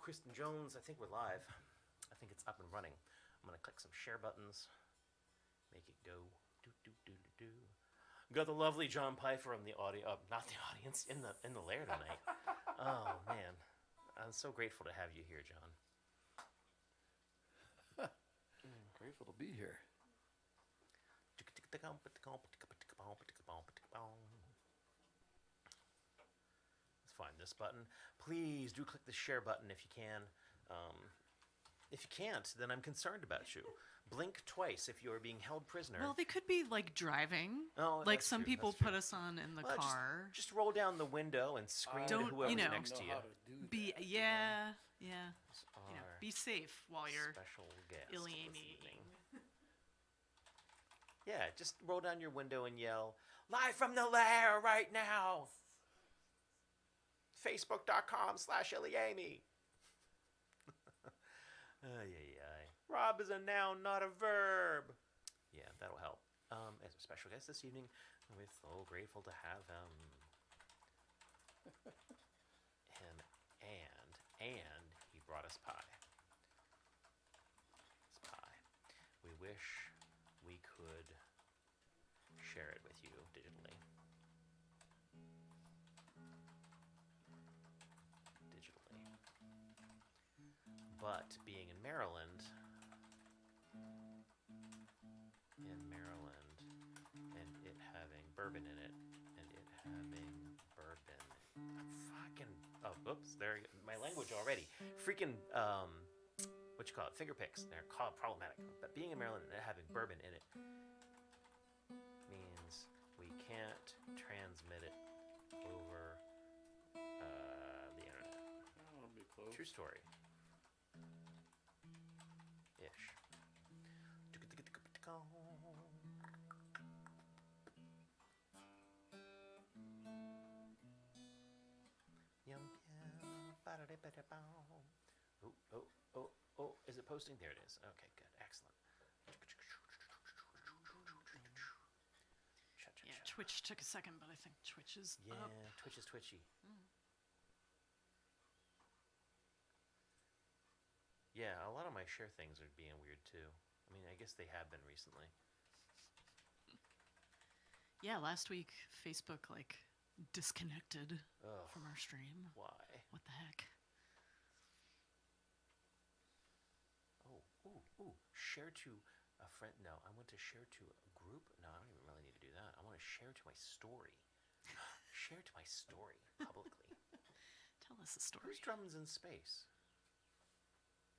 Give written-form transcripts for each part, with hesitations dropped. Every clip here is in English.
Kristen Jones. I think we're live. I think it's up and running. I'm gonna click some share buttons, make it go. Do do do do do. Got the lovely John Peiffer in the audio, not the audience, in the lair tonight. Oh man, I'm so grateful to have you here, John. Grateful to be here. Let's find this button. Please do click the share button if you can. If you can't, then I'm concerned about you. Blink twice if you are being held prisoner. Well, they could be like driving. Oh, like that's some true, people that's true. put us on in the Well, car. Just roll down the window and scream to Don't, whoever's you know, next to you. Be yeah. You know, Our be safe while you're special guest ilyAIMY. this evening. Yeah, just roll down your window and yell, "Live from the lair right now! Facebook.com/ilyAIMY." Rob is a noun, not a verb. Yeah, that'll help. As a special guest this evening, we're so grateful to have him. And he brought us pie. It's pie. We wish we could share it with you digitally. But being in Maryland, and it having bourbon in it, oops, there, my language already. Freaking, what you call it, finger picks, they're called problematic. But being in Maryland and it having bourbon in it means we can't transmit it over the internet. That'll be close. True story. Ish. Oh, is it posting? There it is. Okay, good. Excellent. Yeah, Twitch took a second, but I think Twitch is up. Yeah, Twitch is twitchy. Yeah, a lot of my share things are being weird too. I mean, I guess they have been recently. Yeah, last week Facebook disconnected Ugh, from our stream. why? What the heck? Ooh, share to a friend. No, I want to share to a group. No, I don't even really need to do that. I want to share to my story. Share to my story publicly. Tell us a story. Who's Drums in Space?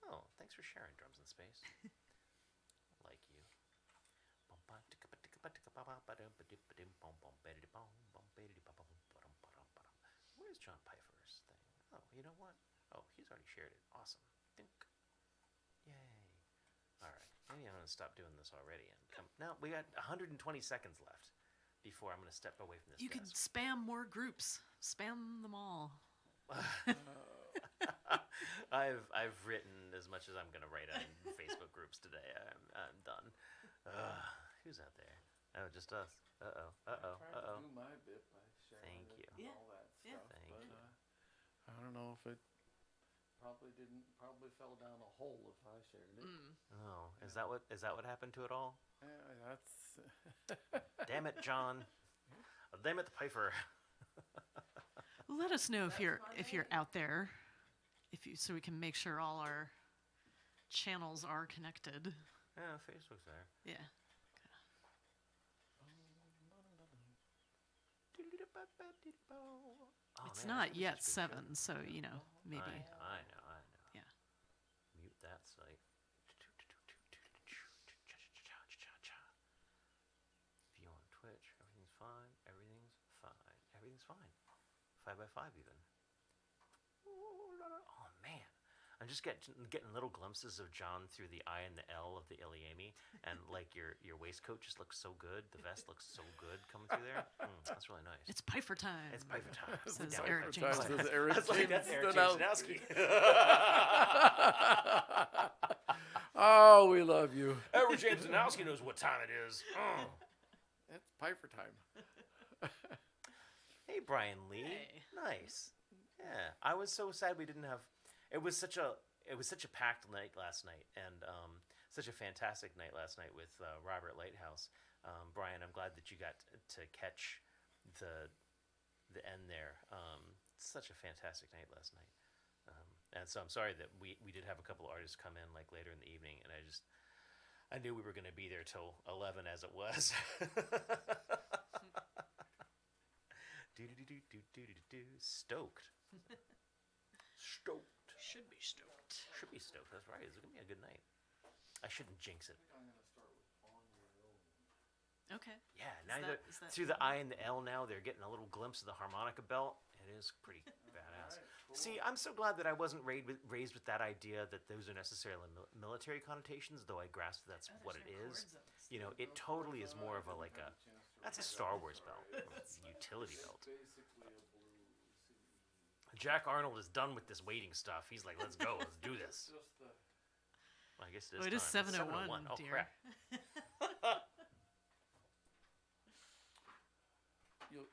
Oh, thanks for sharing Drums in Space. Like you. Where's John Peiffer's thing? Oh, you know what? Oh, he's already shared it. Awesome. Dink. Yay. All right. Maybe I'm going to stop doing this already. No, we got 120 seconds left before I'm going to step away from this. You could spam more groups. Spam them all. I've written as much as I'm going to write on Facebook groups today. I'm done. Who's out there? Oh, just us. Uh-oh. I tried to do my bit by sharing Thank it you. and all that Yeah. stuff, Thank but you. I don't know if it probably fell down a hole if I shared it. Oh, is that what happened to it all? That's Damn it, John. Damn it, Peiffer. Let us know if you're out there, so we can make sure all our channels are connected. Yeah, Facebook's there. Yeah. Oh, It's man, I not think yet it's such a good 7, so maybe. I know. Yeah. Mute that site. View on Twitch. Everything's fine. Everything's fine. 5x5 even. Oh man, I'm just getting little glimpses of John through the I and the L of the ilyAIMY, and like your waistcoat just looks so good. The vest looks so good coming through there. That's really nice. It's Peiffer time. It's Peiffer time. Says Damn it, Eric Peiffer James. time. Says Eric That's like, that's James Eric James Stanowski. Stanowski. Oh, we love you. Eric James Stanowski knows what time it is. It's Peiffer time. Hey, Brian Lee. Hey. Nice. Yeah, I was so sad we didn't have It was such a packed night last night, and such a fantastic night last night with Robert Lighthouse. Brian, I'm glad that you got to catch the end there. Such a fantastic night last night, and so I'm sorry that we did have a couple of artists come in like later in the evening, and I knew we were going to be there till 11 as it was. Stoked. Stoked. Should be stoked. Should be stoked. That's right. It's going to be a good night. I shouldn't jinx it. Okay. Yeah, now is that through the I and the L now, they're getting a little glimpse of the harmonica belt. It is pretty badass. Cool. See, I'm so glad that I wasn't raised with that idea that those are necessarily military connotations, though I grasp that's what it is. You know, it totally is more of that's a Star Wars belt, utility belt. Jack Arnold is done with this waiting stuff. He's like, let's go, let's do this. Well, I guess it is. It is time. 7:01, Oh, dear. crap. You'll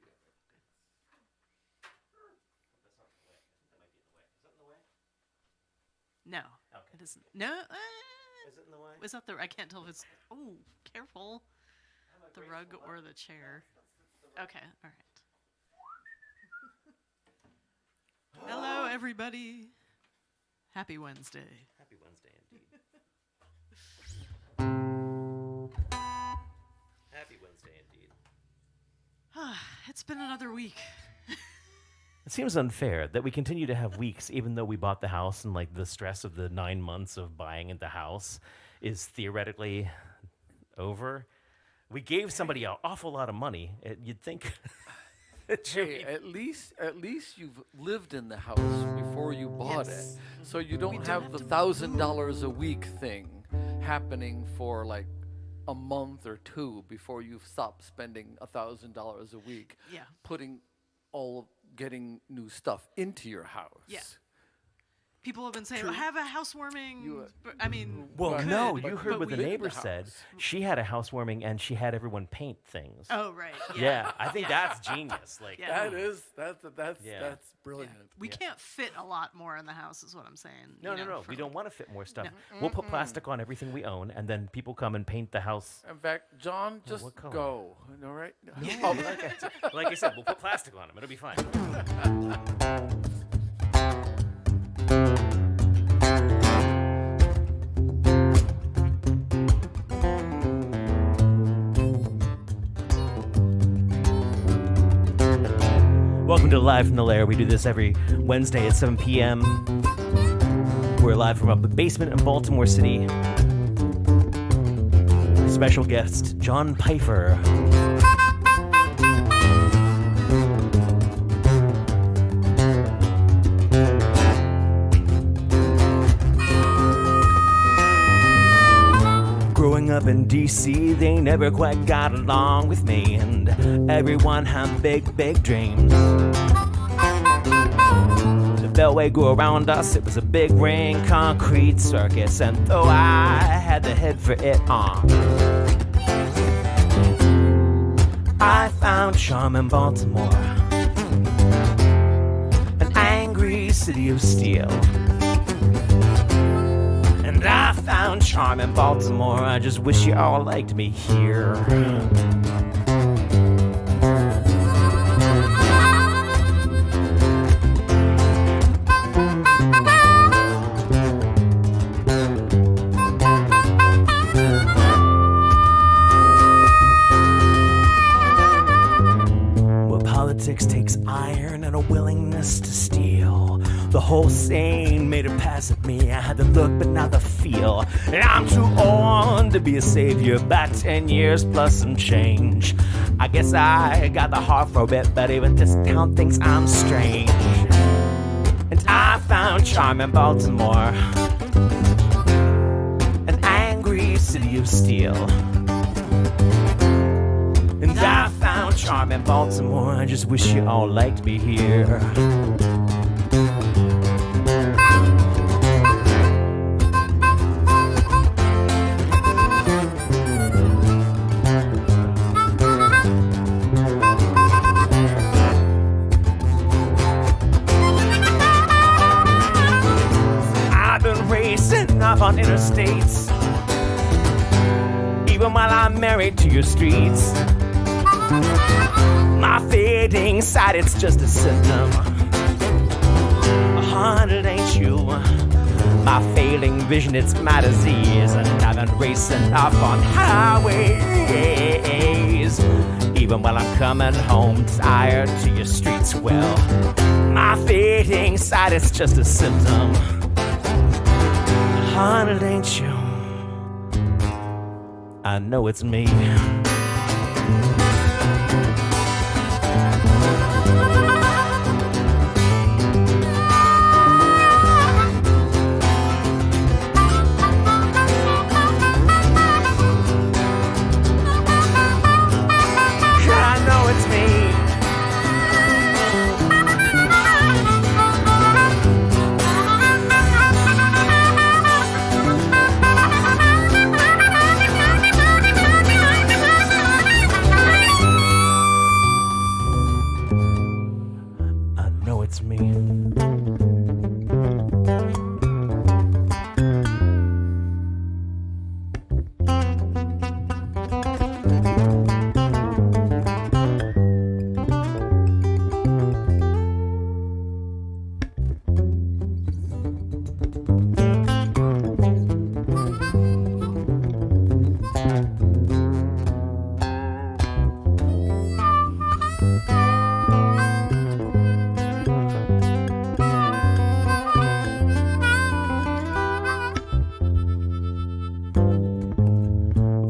get it. That's not in the way. I think that might be in the way. Is that in the way? No, Okay. it isn't. No, Is it in the way? is that the? I can't tell if it's. Oh, careful, Have a the graceful rug left. or the chair. Okay, all right. Hello, everybody. Happy Wednesday. Happy Wednesday indeed. Happy Wednesday indeed. It's been another week. It seems unfair that we continue to have weeks even though we bought the house and like the stress of the 9 months of buying the house is theoretically over. We gave somebody an awful lot of money. You'd think it should Hey, be- at least you've lived in the house before you bought Yes. it, so you don't don't have have the to $1,000 a week thing happening for like a month or two before you've stopped spending $1,000 a week. Yeah. Getting new stuff into your house. Yeah. People have been saying, True. I have a housewarming. You, but, I mean, Well, But- no, but- you heard but what we the live in neighbor the said. house. She had a housewarming and she had everyone paint things. oh, right. Yeah, I think that's genius. Like, Yeah. that's Yeah. brilliant. We can't fit a lot more in the house, is what I'm saying. no, you know, we for- don't want to fit more stuff. We'll put plastic on everything we own, and then people come and paint the house. In fact, John, just what color? go. All right. Like I said, we'll put plastic on them. It'll be fine. Welcome to Live from the Lair. We do this every Wednesday at 7 p.m. We're live from up the basement in Baltimore City. Special guest, John Peiffer. Growing up in D.C., they never quite got along with me, and everyone had big, big dreams. The beltway grew around us, it was a big ring, concrete circus, and though I had the head for it on, I found charm in Baltimore, an angry city of steel. And I found charm in Baltimore, I just wish you all liked me here. Well, politics takes iron and a willingness to steal. The whole scene made a pass at me. I had the look, but not the feel. And I'm too old to be a savior. Back 10 years plus some change. I guess I got the heart for it, but even this town thinks I'm strange. And I found charm in Baltimore, an angry city of steel. And I found charm in Baltimore, I just wish you all liked me here. drive on interstates, even while I'm married to your streets. My fading sight, it's just a symptom. It ain't you. My failing vision, it's my disease, and I've been racing off on highways, even while I'm coming home tired to your streets. Well, my fading sight, it's just a symptom. It ain't you. I know it's me.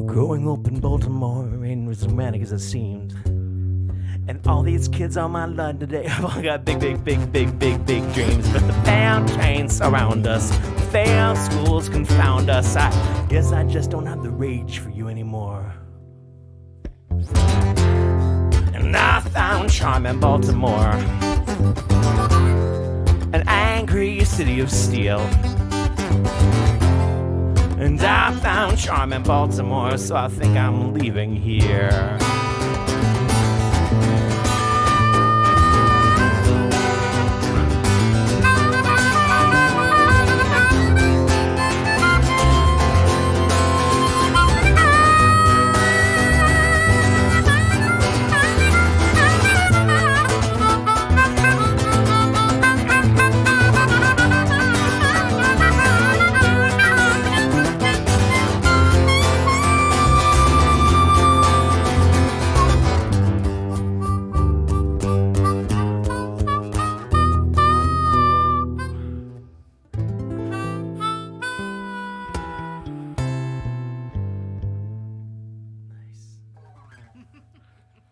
Growing up in Baltimore ain't as romantic as it seemed. And all these kids on my line today have all got big dreams. But the failed trains surround us, the failed schools confound us. I guess I just don't have the rage for you anymore. And I found charm in Baltimore, an angry city of steel. And I found charm in Baltimore, so I think I'm leaving here.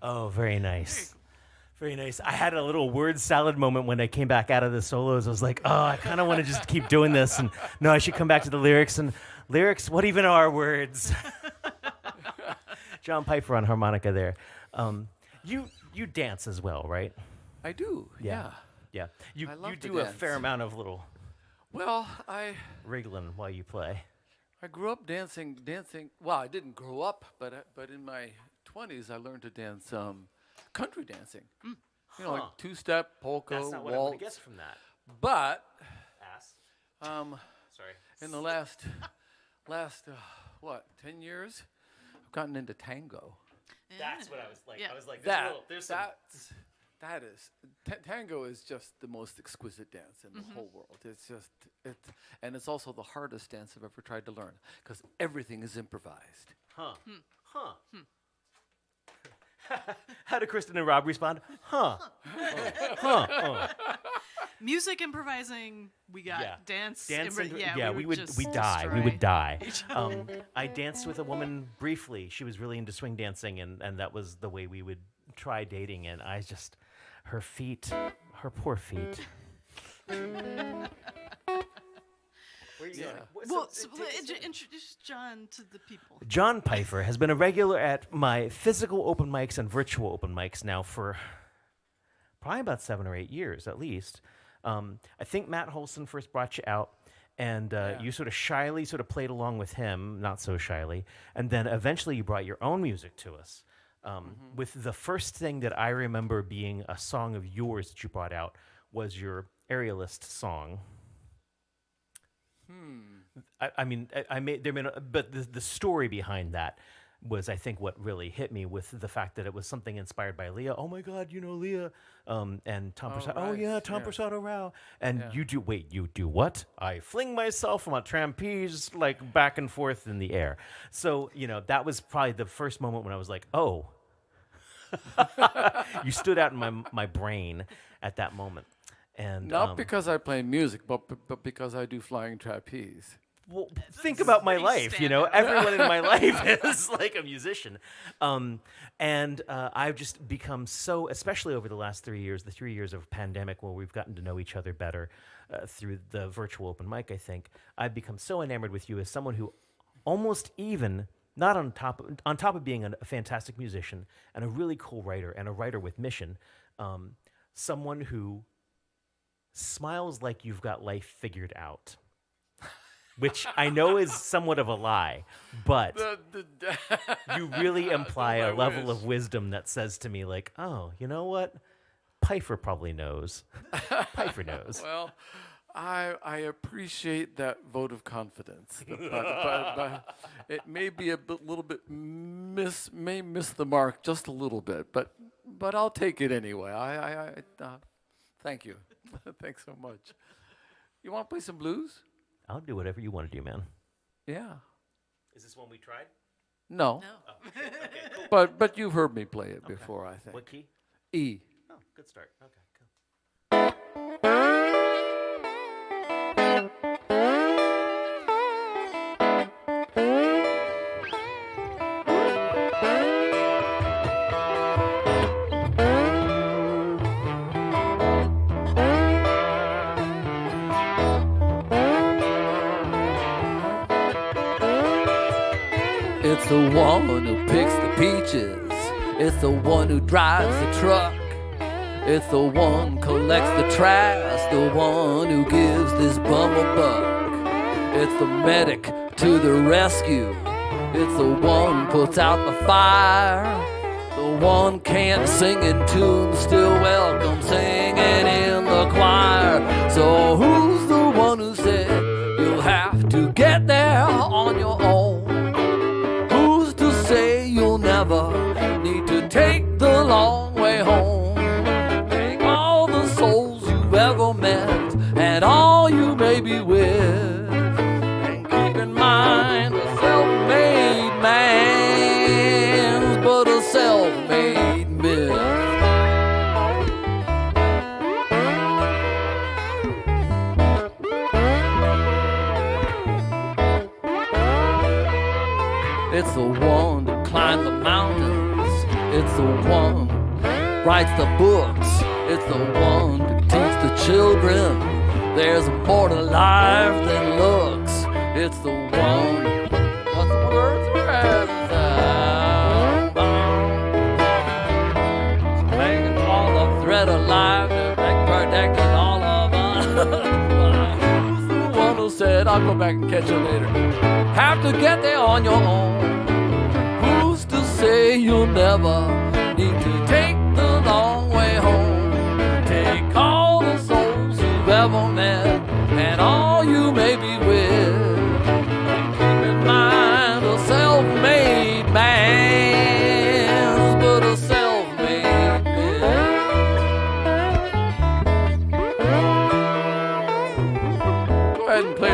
Oh, very nice. Very nice. I had a little word salad moment when I came back out of the solos. I was like, oh, I kind of want to just keep doing this. And no, I should come back to the lyrics. And lyrics, what even are words? John Peiffer on harmonica there. You dance as well, right? I do, yeah. Yeah. You I love to do a dance. fair amount of little Well, I wriggling while you play. grew up dancing. Well, I didn't grow up, but in my 20s, I learned to dance country dancing. You know, like two-step, polka, That's not what I waltz. would have guessed from that. But Ass. Sorry. in the last 10 years, I've gotten into tango. That's what I was like. Yeah. I was like, Tango is just the most exquisite dance in the whole world. And it's also the hardest dance I've ever tried to learn because everything is improvised. How did Kristen and Rob respond? Music improvising, we got dance. We would die. We would die. I danced with a woman briefly. She was really into swing dancing, and that was the way we would try dating. And I just, her poor feet. Where are you going? Well, introduce John to the people. John Peiffer has been a regular at my physical open mics and virtual open mics now for probably about 7 or 8 years at least. I think Matt Holson first brought you out, and you sort of shyly played along with him, not so shyly, and then eventually you brought your own music to us. With the first thing that I remember being a song of yours that you brought out was your Arialist song. I made there been, but the story behind that was, I think, what really hit me with the fact that it was something inspired by Leah. Oh my God, Leah, and Tom Persado. Oh right, yeah, Tom yeah. Persado Rao. And Yeah. you do what? I fling myself on a trapeze like back and forth in the air. So that was probably the first moment when I was like, oh, you stood out in my brain at that moment. And Not because I play music, but because I do flying trapeze. well, think about my pretty life. standout. Everyone in my life is like a musician, and I've just become so, especially over the last 3 years, the 3 years of pandemic, where we've gotten to know each other better through the virtual open mic. I think I've become so enamored with you as someone who, almost even not on top of being a fantastic musician and a really cool writer and a writer with mission, someone who smiles like you've got life figured out. Which I know is somewhat of a lie, but you really imply a level of wisdom that says to me, like, oh, you know what? Peiffer probably knows. Peiffer knows. Well, I appreciate that vote of confidence, but it may be little bit miss the mark just a little bit, but I'll take it anyway. Thank you, thanks so much. You want to play some blues? I'll do whatever you want to do, man. Yeah. Is this one we tried? No, No. Okay, cool. but you've heard me play it before, I think. What key? E. Oh, good start. Okay, cool. It's the one who picks the peaches. It's the one who drives the truck. It's the one collects the trash. The one who gives this bum a buck. It's the medic to the rescue. It's the one who puts out the fire. The one can't sing in tune, still welcome singing in the choir. So who's the one who said you'll have to get there on your own? Say you'll never need to take the long way home. Take all the souls you've ever met and all you may be with, and keep in mind a self-made man's but a self-made myth. It's the one that climbs the mountains. It's the one that writes the books. It's the one that teaches the children there's more to life than looks. It's the one. What's the words? Making all the thread alive to protecting all of us. Who's the one who said, I'll go back and catch you later? Have to get there on your own. Who's to say you'll never need to take the long way home? Take all the souls you've ever met and all you may be with, and keep in mind a self-made man's but a self-made man. Go ahead and play it.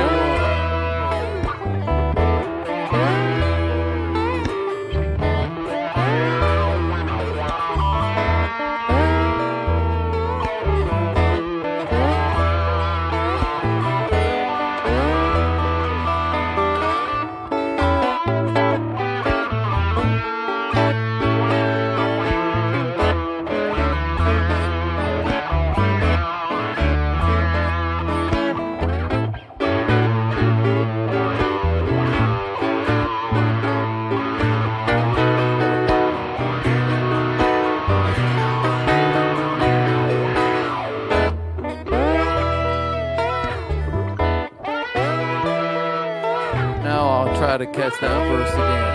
To catch that verse again.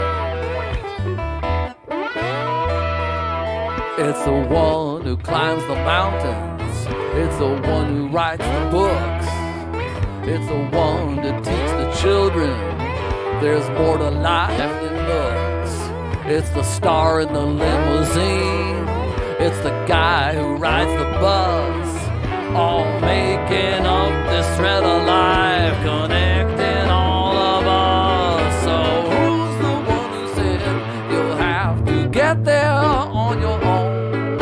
It's the one who climbs the mountains. It's the one who writes the books. It's the one to teach the children there's more to life than looks. It's the star in the limousine. It's the guy who rides the bus. All making up this thread of life, connecting all of us. So who's the one who said you'll have to get there on your own?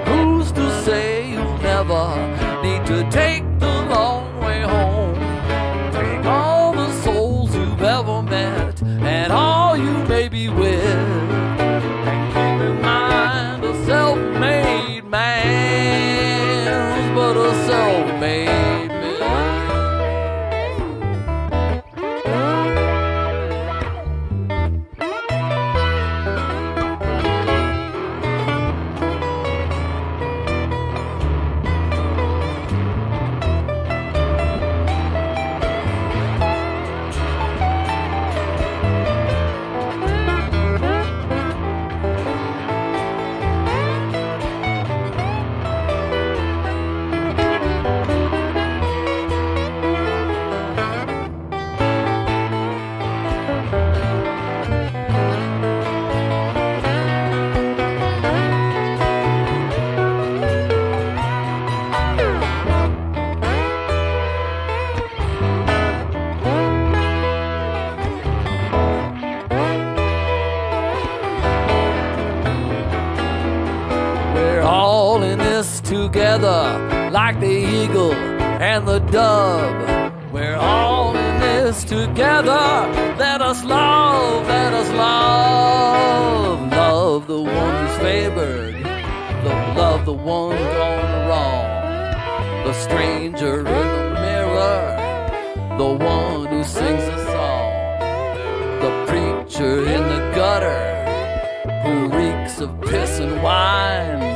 Who's to say you'll never need to take the long way home? Take all the souls you've ever met and all you may be with, and keep in mind a self-made man's but a self-made man. Together like the eagle and the dove. We're all in this together. Let us love, let us love. Love the one who's favored. Love the one gone wrong. The stranger in the mirror. The one who sings a song. The preacher in the gutter who reeks of piss and wine.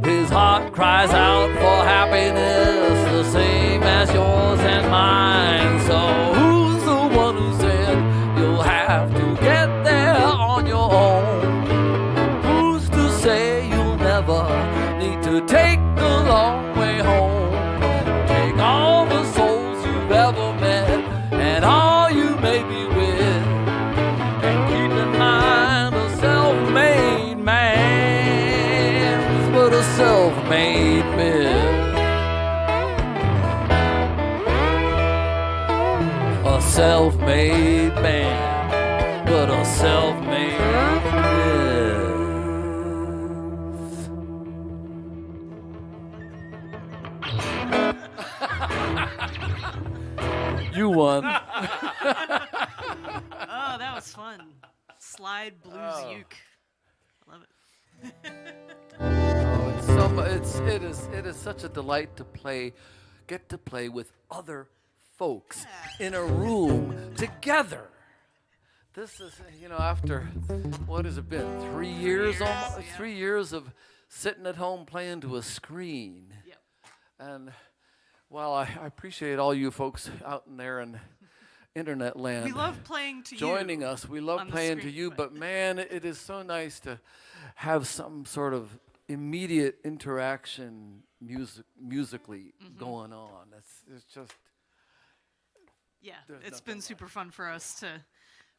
His heart cries out for happiness, the same as yours and mine. So who's the one who said you'll have to get there on your own? Who's to say you'll never need to take the long way home? Take all the souls you've ever met and all you may be with, and keep in mind a self-made man, but a self-made man. A self-made man, but a self-made man. You won. Oh, that was fun. Slide blues uke. Love it. It is such a delight to get to play with other folks in a room together. This is, after, what has it been, 3 years almost, yeah. 3 years of sitting at home playing to a screen. Yep. And while I appreciate all you folks out in there in internet land. We love playing to joining you. us. We love playing to you, but man, it is so nice to have some sort of immediate interaction musically going on. It's just it's been super fun for us to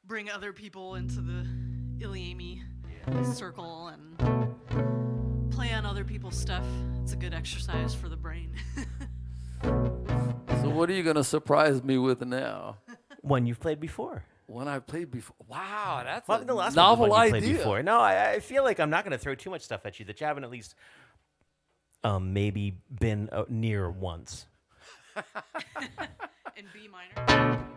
bring other people into the ilyAIMY circle and play on other people's stuff. It's a good exercise for the brain. So what are you going to surprise me with now? One you've played before. One I've played before. Wow, that's Well, a the last novel one you idea. played before. No, I feel like I'm not going to throw too much stuff at you that you haven't at least maybe been near once. In B minor.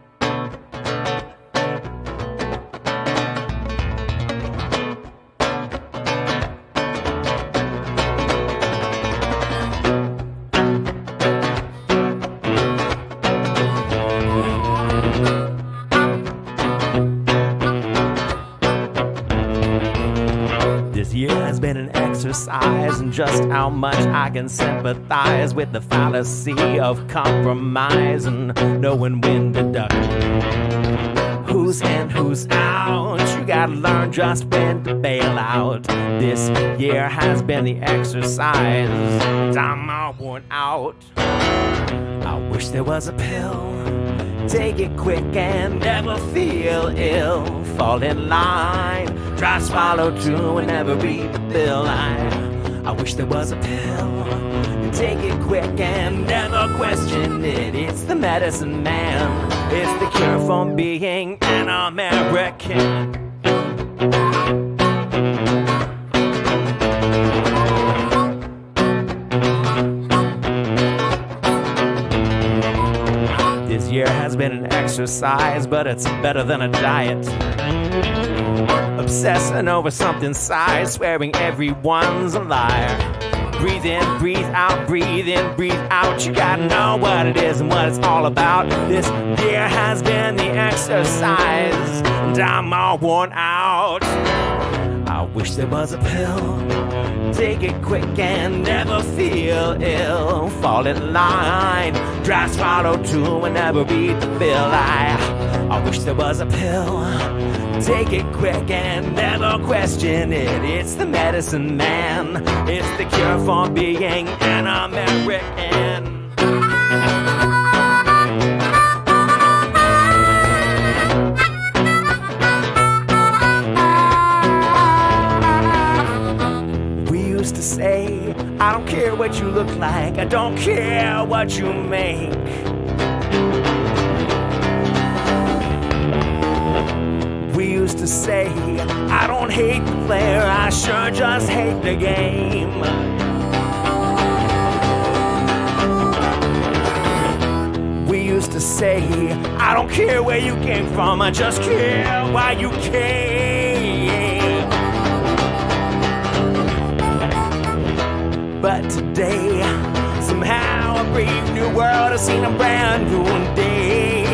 This year has been an exercise in just how much I can sympathize with the fallacy of compromise and knowing when to duck. Who's in, who's out? You gotta learn just when to bail out. This year has been the exercise, and I'm all worn out. I wish there was a pill. Take it quick and never feel ill. Fall in line, try swallow through and never read the bill. I wish there was a pill. Take it quick and never question it. It's the medicine man. It's the cure for being an American. This year has been an exercise, but it's better than a diet. Obsessing over something size, swearing everyone's a liar. Breathe in, breathe out, breathe in, breathe out. You gotta know what it is and what it's all about. This year has been the exercise, and I'm all worn out. I wish there was a pill. Take it quick and never feel ill. Fall in line, try swallow too and never read the bill. I wish there was a pill. Take it quick and never question it. It's the medicine man. It's the cure for being an American. We used to say, I don't care what you look like, I don't care what you make. We used to say, I don't hate the player, I sure just hate the game. We used to say, I don't care where you came from, I just care why you came. But today, somehow a brave new world has seen a brand new day.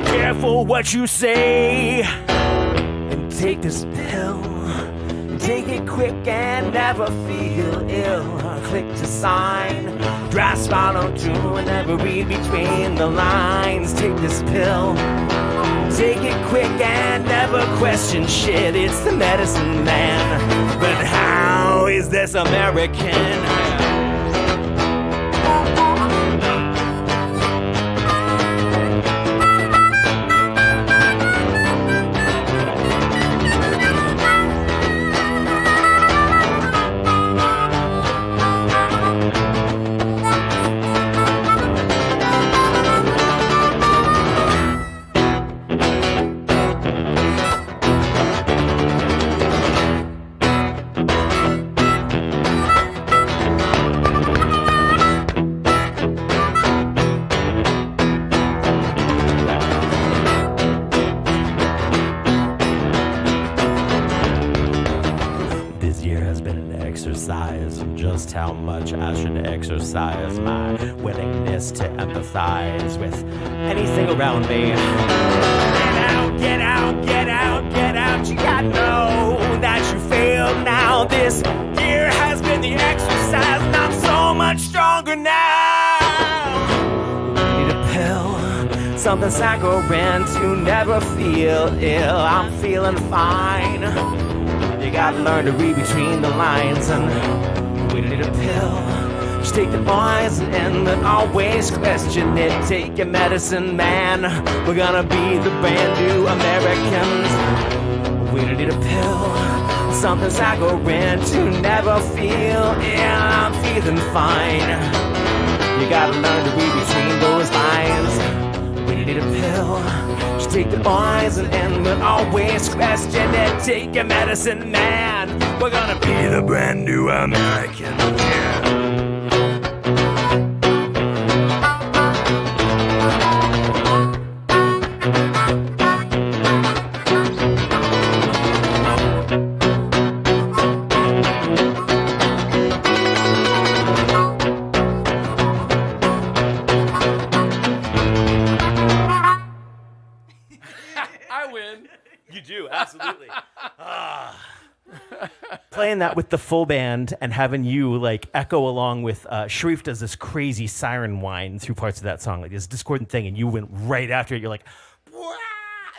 Careful what you say, and take this pill. Take it quick and never feel ill. Click to sign, dry swallow too and never read between the lines. Take this pill. Take it quick and never question shit. It's the medicine man. But how is this American? Just how much I should exercise my willingness to empathize with anything around me. Get out, get out, get out, get out. You gotta know that you failed now. This year has been the exercise, and I'm so much stronger now. Need a pill, something saccharine to never feel ill. I'm feeling fine. You gotta learn to read between the lines, and we need a pill. Just take the poison but always question it. Take your medicine, man. We're gonna be the brand new Americans. We need a pill, something saccharine to never feel ill. I'm feeling fine. You gotta learn to read between those lines. We need a pill. Just take the poison but always question it. Take your medicine, man. We're gonna be the brand new American. I win. You do, absolutely. Playing that with the full band and having you like echo along with Sharif does this crazy siren whine through parts of that song, like this discordant thing, and you went right after it. You're like, "Wah!"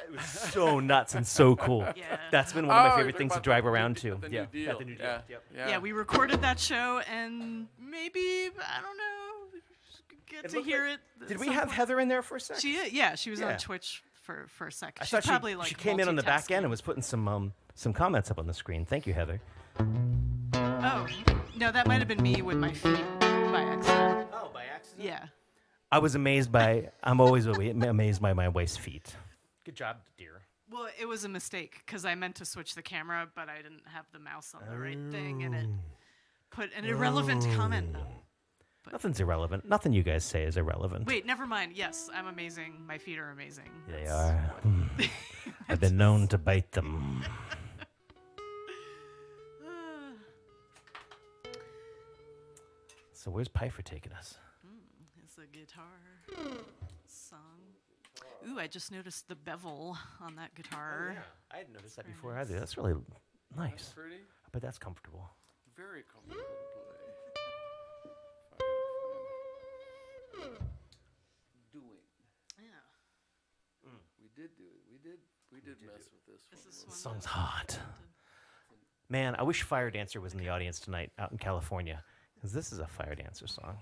It was so nuts and so cool. Yeah. That's been one of my favorite things to drive around to. The Yeah, new deal. the new deal. Yeah. Yep. Yeah, we recorded that show, and maybe, I don't know, get It to looked hear like- it. Did at we some have point. Heather in there for a second? She was Yeah. on Twitch for a second. I She's thought probably she like came in on the back end and multitasking. was putting some comments up on the screen. Thank you, Heather. Oh, no, that might have been me with my feet by accident. Oh, by accident? Yeah. I'm always amazed by my wife's feet. Good job, dear. Well, it was a mistake because I meant to switch the camera, but I didn't have the mouse on the right thing, and it put an irrelevant comment up. Nothing's irrelevant. Nothing you guys say is irrelevant. Wait, never mind. Yes, I'm amazing. My feet are amazing. They are. I've been known to bite them. So where's Peiffer taking us? It's a guitar song. Ooh, I just noticed the bevel on that guitar. I hadn't noticed that Very before nice. either. That's really nice. Pretty, But that's comfortable. very comfortable to play. Doing. Yeah. We did do it. We did mess with this This one. is a one little. Song's that- hot. Man, I wish Fire Dancer was in the audience tonight out in California. Because this is a Fire Dancer song.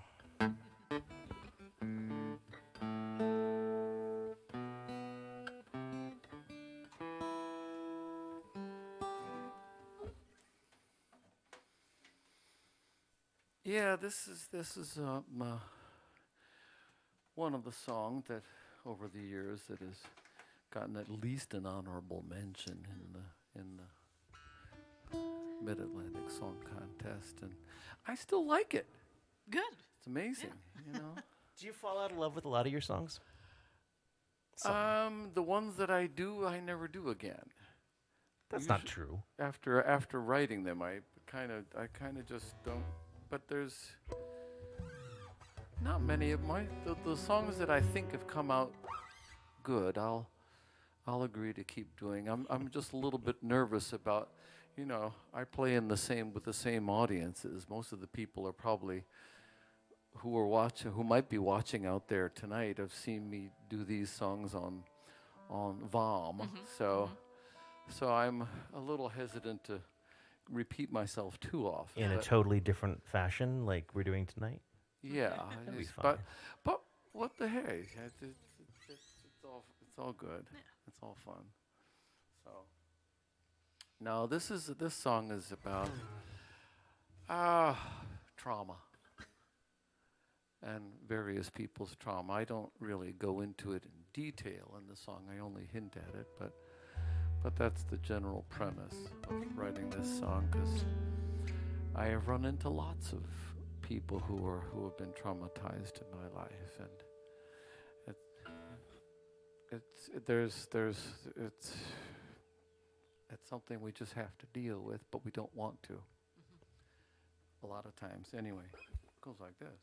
Yeah, this is one of the songs that over the years that has gotten at least an honorable mention in the Mid-Atlantic Song Contest, and I still like it. Good. It's amazing, you know. Do you fall out of love with a lot of your songs? The ones that I do, I never do again. That's not usually- true. After writing them, I kind of just don't. But there's not many of the songs that I think have come out good. I'll agree to keep doing. I'm just a little bit nervous about, I play with the same audiences. Most of the people are probably who might be watching out there tonight have seen me do these songs on VOM. So I'm a little hesitant to repeat myself too often. In a but totally different fashion, like we're doing tonight. yeah, That'd be it's- fine. but what the heck? It's all good. Yeah. It's all fun. So now this song is about trauma and various people's trauma. I don't really go into it in detail in the song. I only hint at it, but that's the general premise of writing this song, because I have run into lots of people who have been traumatized in my life, and it's something we just have to deal with, but we don't want to. A lot of times, anyway. It goes like this.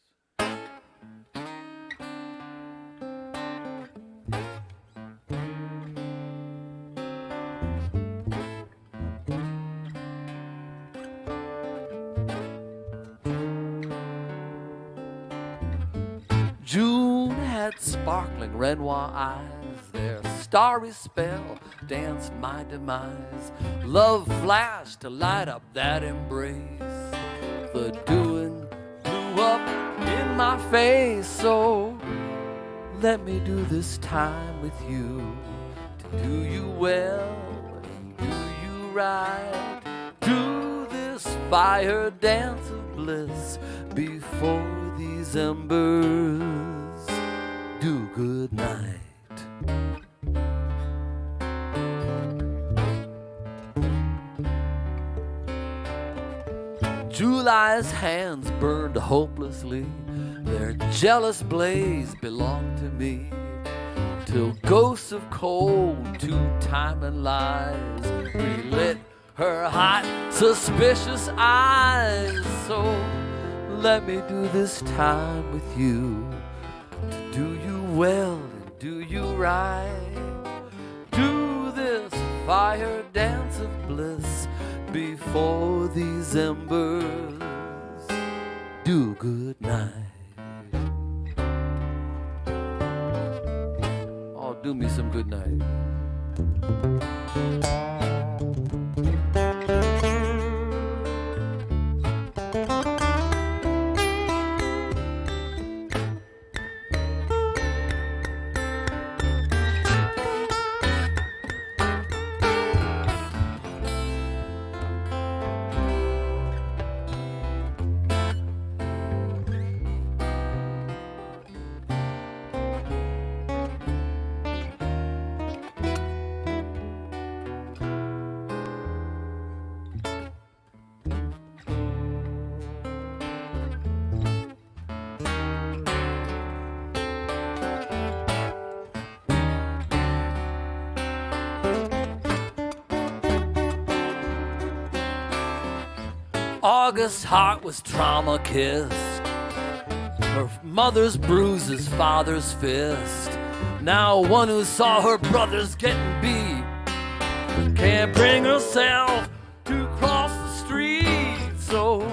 June had sparkling Renoir eyes, their starry spell danced my demise. Love flashed to light up that embrace. The doing blew up in my face, so let me do this time with you, to do you well and do you right. Do this fire dance of bliss before these embers do good night. July's hands burned hopelessly, their jealous blaze belonged to me, till ghosts of cold, two-time and lies relit her hot, suspicious eyes. So let me do this time with you, to do you well and do you right. Do this fire dance of bliss before these embers do good night. Oh, do me some good night. August's heart was trauma kissed. Her mother's bruises, father's fist. Now one who saw her brothers getting beat can't bring herself to cross the street. So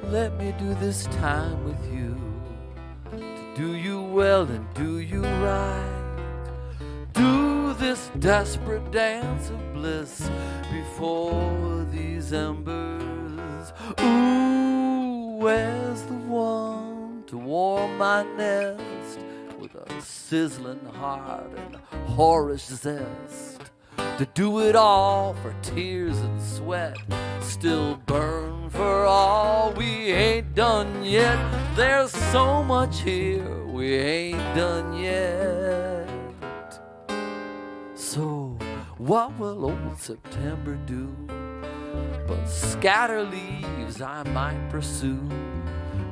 let me do this time with you, to do you well and do you right. Do this desperate dance of bliss before these embers. Ooh, where's the one to warm my nest with a sizzling heart and whorish zest? To do it all for tears and sweat, still burn for all we ain't done yet. There's so much here we ain't done yet. So what will old September do but scatter leaves I might pursue?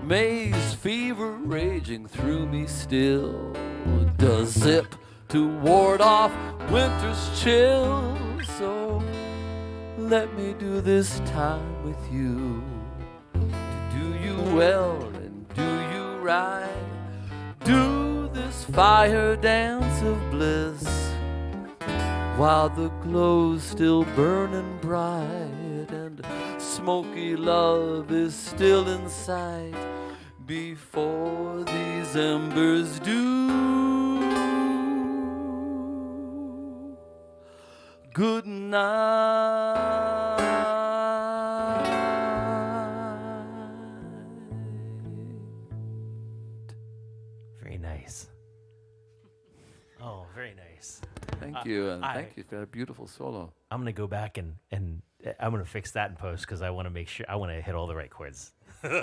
May's fever raging through me still does zip to ward off winter's chill. So let me do this time with you, to do you well and do you right. Do this fire dance of bliss while the glow's still burning bright and smoky love is still in sight before these embers do. Good night. Very nice. Oh, very nice. Thank you, and thank you for that beautiful solo. I'm gonna go back and I'm gonna fix that in post because I want to make sure I want to hit all the right chords. There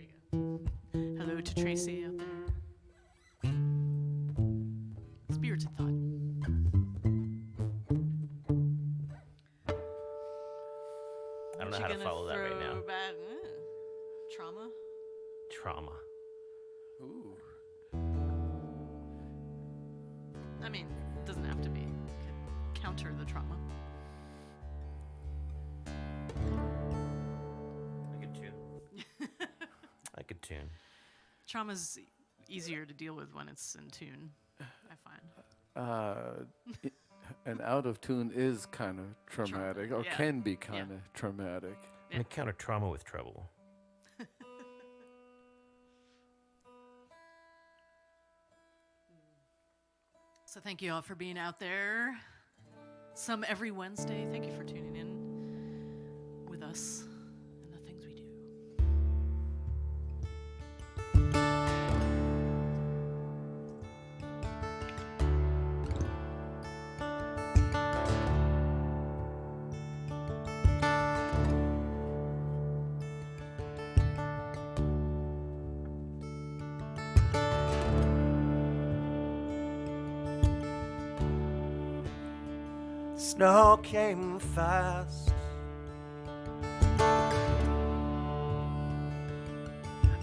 you go. Hello to Tracy out there. Spirited Thought. I don't know how to follow that right now. Trauma? Trauma. Ooh. I mean, it doesn't have to be. Could counter the trauma. I could tune. I could tune. Trauma's easier to deal with when it's in tune, I find. And out of tune is kind of traumatic, or yeah. can be kind of traumatic. I'm gonna counter trauma with trouble. So thank you all for being out there. Some every Wednesday. Thank you for tuning in with us and the things we do. Snow came fast.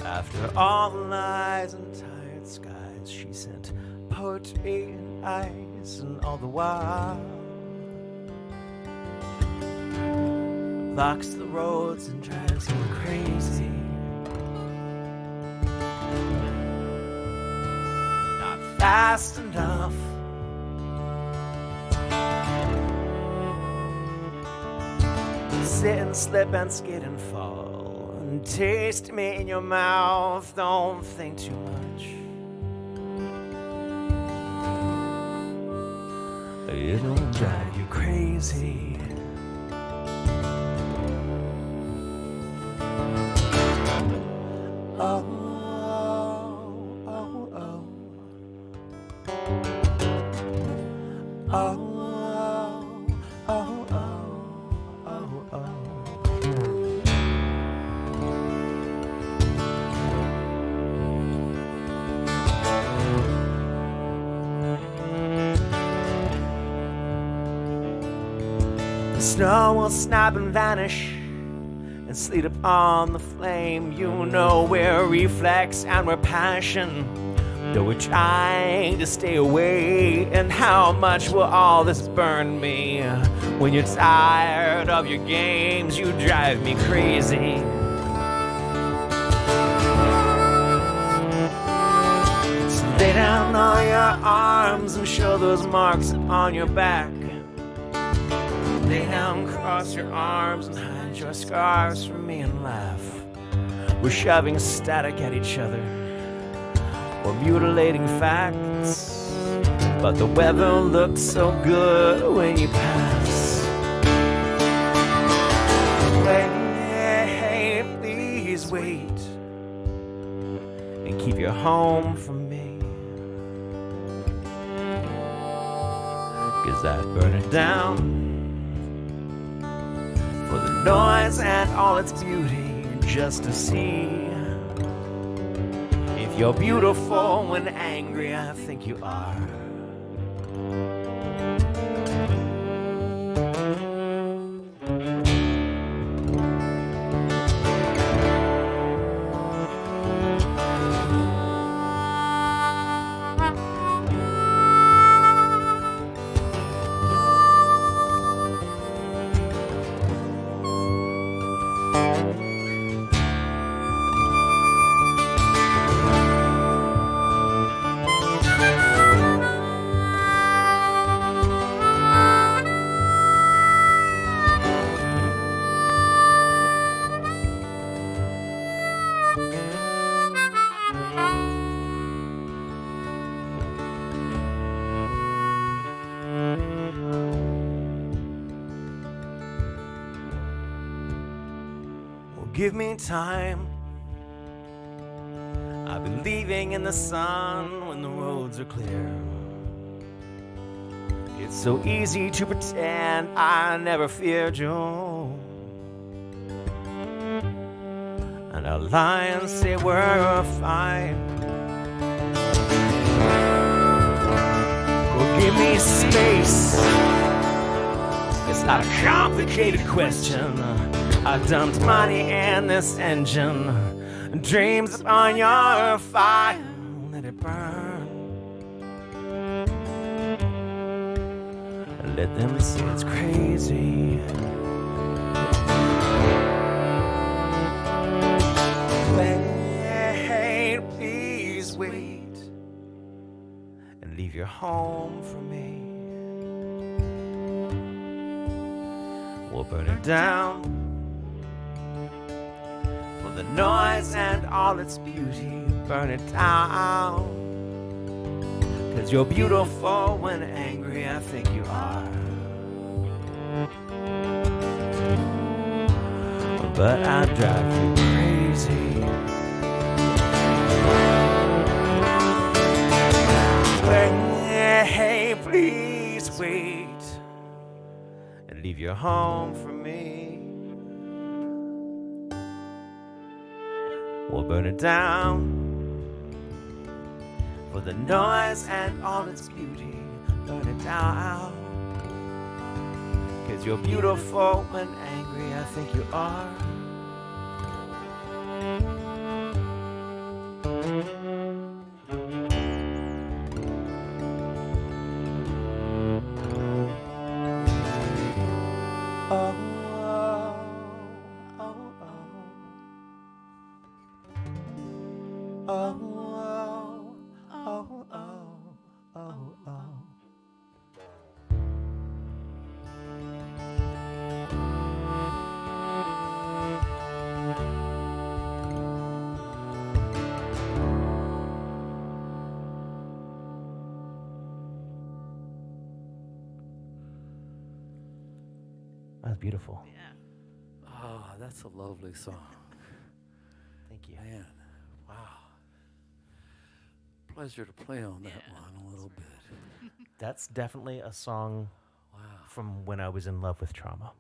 After all the lies and tired skies, she sent poetry and ice, and all the while blocks the roads and drives me crazy. Not fast enough. Sit and slip and skid and fall and taste me in your mouth. Don't think too much. It'll drive you crazy. Oh, oh, oh, oh. Oh. Snow will snap and vanish, and Sleep upon the flame, you know we're reflex and we're passion. Though we're trying to stay away, and how much will all this burn me? When you're tired of your games, you drive me crazy. So lay down all your arms and show those marks on your back. Lay down, cross your arms and hide your scars from me and laugh. We're shoving static at each other, or mutilating facts, but the weather looks so good when you pass. Wait, please wait, and keep your home from me, 'cause I'd burn it down for the noise and all its beauty, just to see if you're beautiful when angry. I think you are. Give me time. I'll be leaving in the sun when the roads are clear. It's so easy to pretend I never feared you, and I'll lie and say we're fine. Well, give me space. It's not a complicated question. I dumped money in this engine, dreams on your fire, let it burn. Let them say it's crazy. Wait, please wait, and leave your home for me. We'll burn it down, the noise and all its beauty, burn it down. 'Cause you're beautiful when angry, I think you are. But I drive you crazy. Hey, please wait, and leave your home for me. We'll burn it down for the noise and all its beauty. Burn it down, 'cause you're beautiful when angry, I think you are. That's beautiful. Yeah. Ah, that's a lovely song. Thank you. Man, wow. Pleasure to play on that one a little bit. That's definitely a song Wow. from when I was in love with trauma,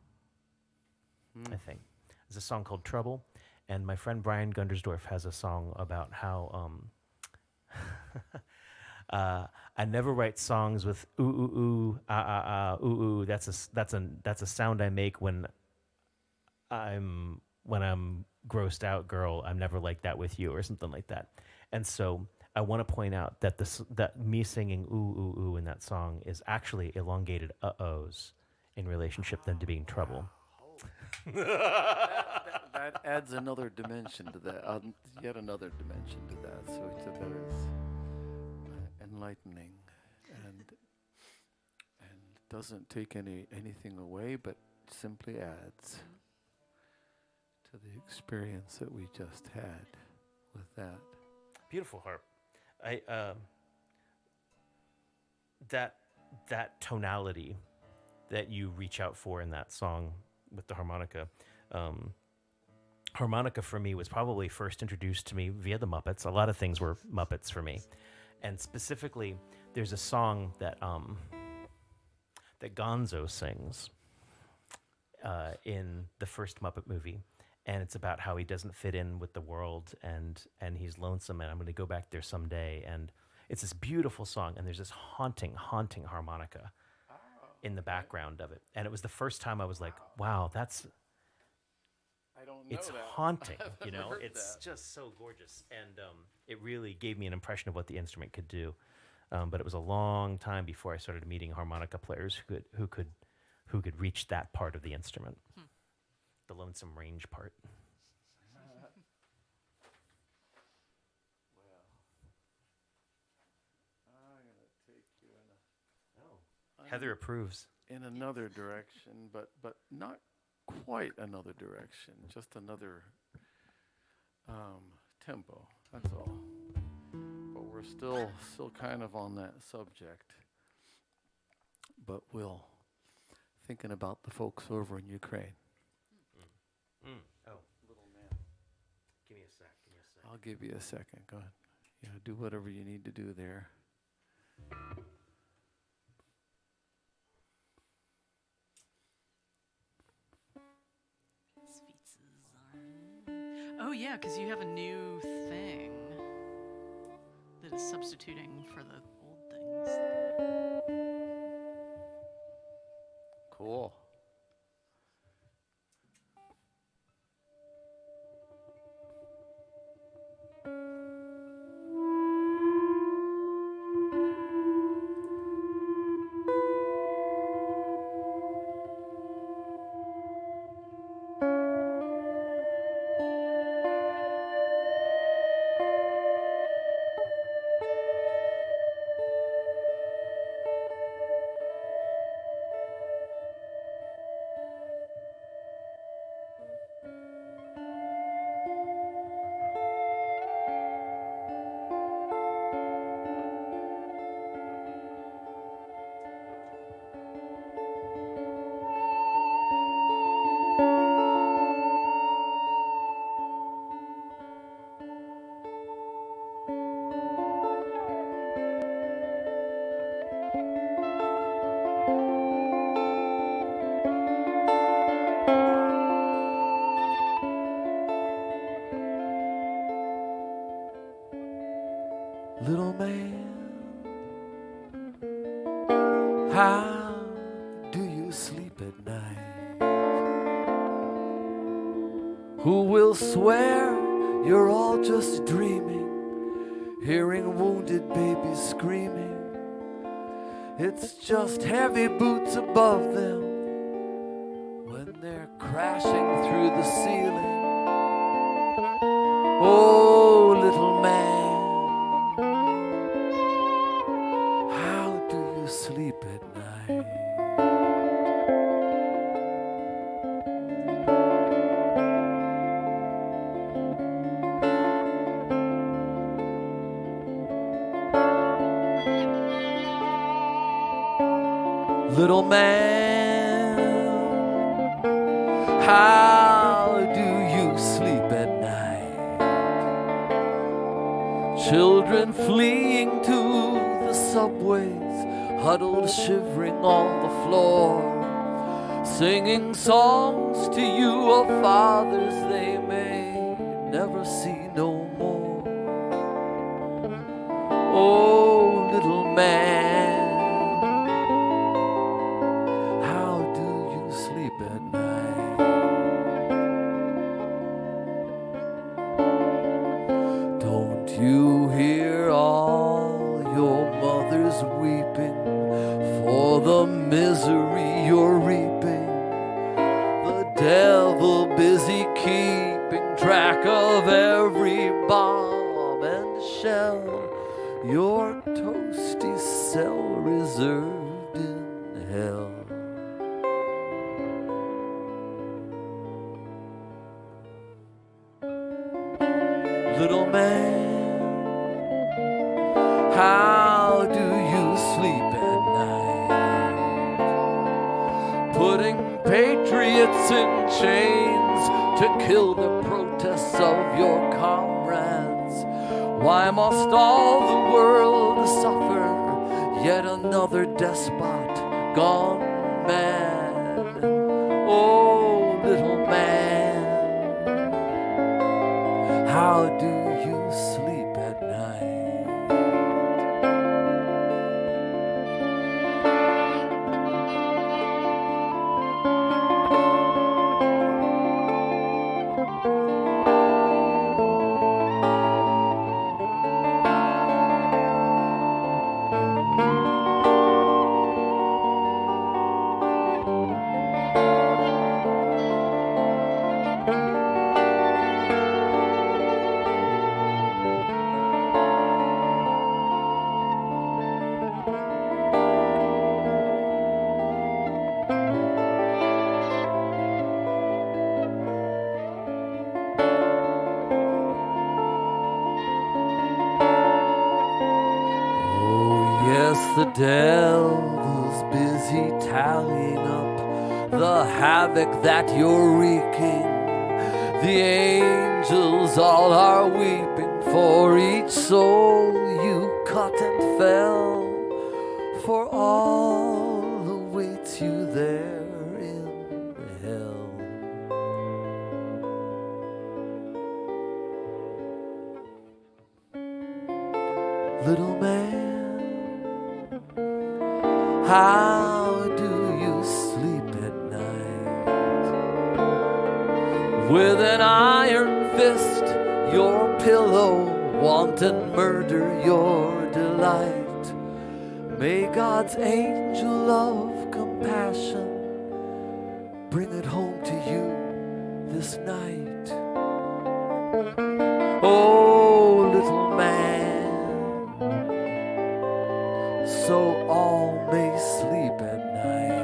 I think. There's a song called Trouble, and my friend Brian Gundersdorf has a song about how I never write songs with ooh ooh ooh ooh ooh. That's a sound I make when when I'm grossed out, girl, I'm never like that with you, or something like that. And so I want to point out that that me singing ooh ooh ooh in that song is actually elongated uh-ohs in relationship then to being trouble. That adds another dimension to that, yet another dimension to that. So that is enlightening, and doesn't take anything away, but simply adds to the experience that we just had with that. Beautiful harp. I that tonality that you reach out for in that song with the harmonica. Harmonica for me was probably first introduced to me via the Muppets. A lot of things were Muppets for me, and specifically, there's a song that that Gonzo sings in the first Muppet movie, and it's about how he doesn't fit in with the world, and he's lonesome, and I'm going to go back there someday, and it's this beautiful song, and there's this haunting harmonica in the background of it, and it was the first time I was like, wow, that's. I don't know It's that. haunting, I've you never know. heard It's that. just so gorgeous, and it really gave me an impression of what the instrument could do. But it was a long time before I started meeting harmonica players who could reach that part of the instrument, the lonesome range part. I'm gonna take you Heather approves. in another direction, but not quite another direction. Just another tempo. That's all. But we're still kind of on that subject. But we'll thinking about the folks over in Ukraine. Oh, Little man. give me a sec. I'll give you a second. Go ahead. Yeah, do whatever you need to do there. Oh yeah, because you have a new thing that is substituting for the old things. Cool. Little man, how do you sleep at night? Who will swear you're all just dreaming, hearing wounded babies screaming? It's just heavy boots above them when they're crashing through the ceiling. Oh, little man, how do you sleep at night? Little man, how do you sleep at night? Children fleeing to the subways, huddled shivering on the floor, singing songs to you of fathers they may never see no more. Oh, little man, how do you sleep at night? for the misery you're reaping. The devil busy keeping track of every bomb and shell. Your toasty cell reserved in hell. Little man, how do you sleep at night? Putting patriots in chains to kill the protests of your comrades. Why must all the world suffer? Yet another despot gone mad. Oh, little man, how do you sleep at night? The devil's busy tallying up the havoc that you're wreaking. The angels all are weeping for each soul you cut and fell, for all awaits you there in hell. Little man, how do you sleep at night? With an iron fist, your pillow, wanton murder your delight. May God's angel of compassion bring it home to you this night. Oh, little man, so all may sleep at night.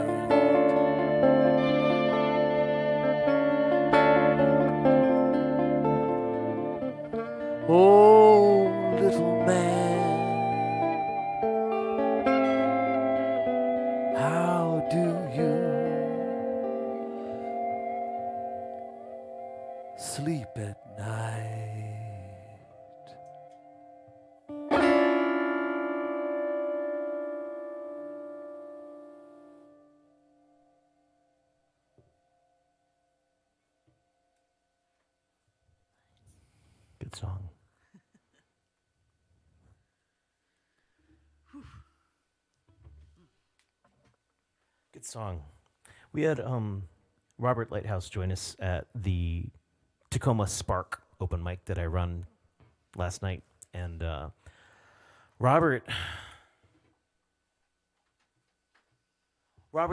Oh, little man, how do you sleep at night? Good song. Good song. We had Robert Lighthouse join us at the Tacoma Spark open mic that I run last night, and Robert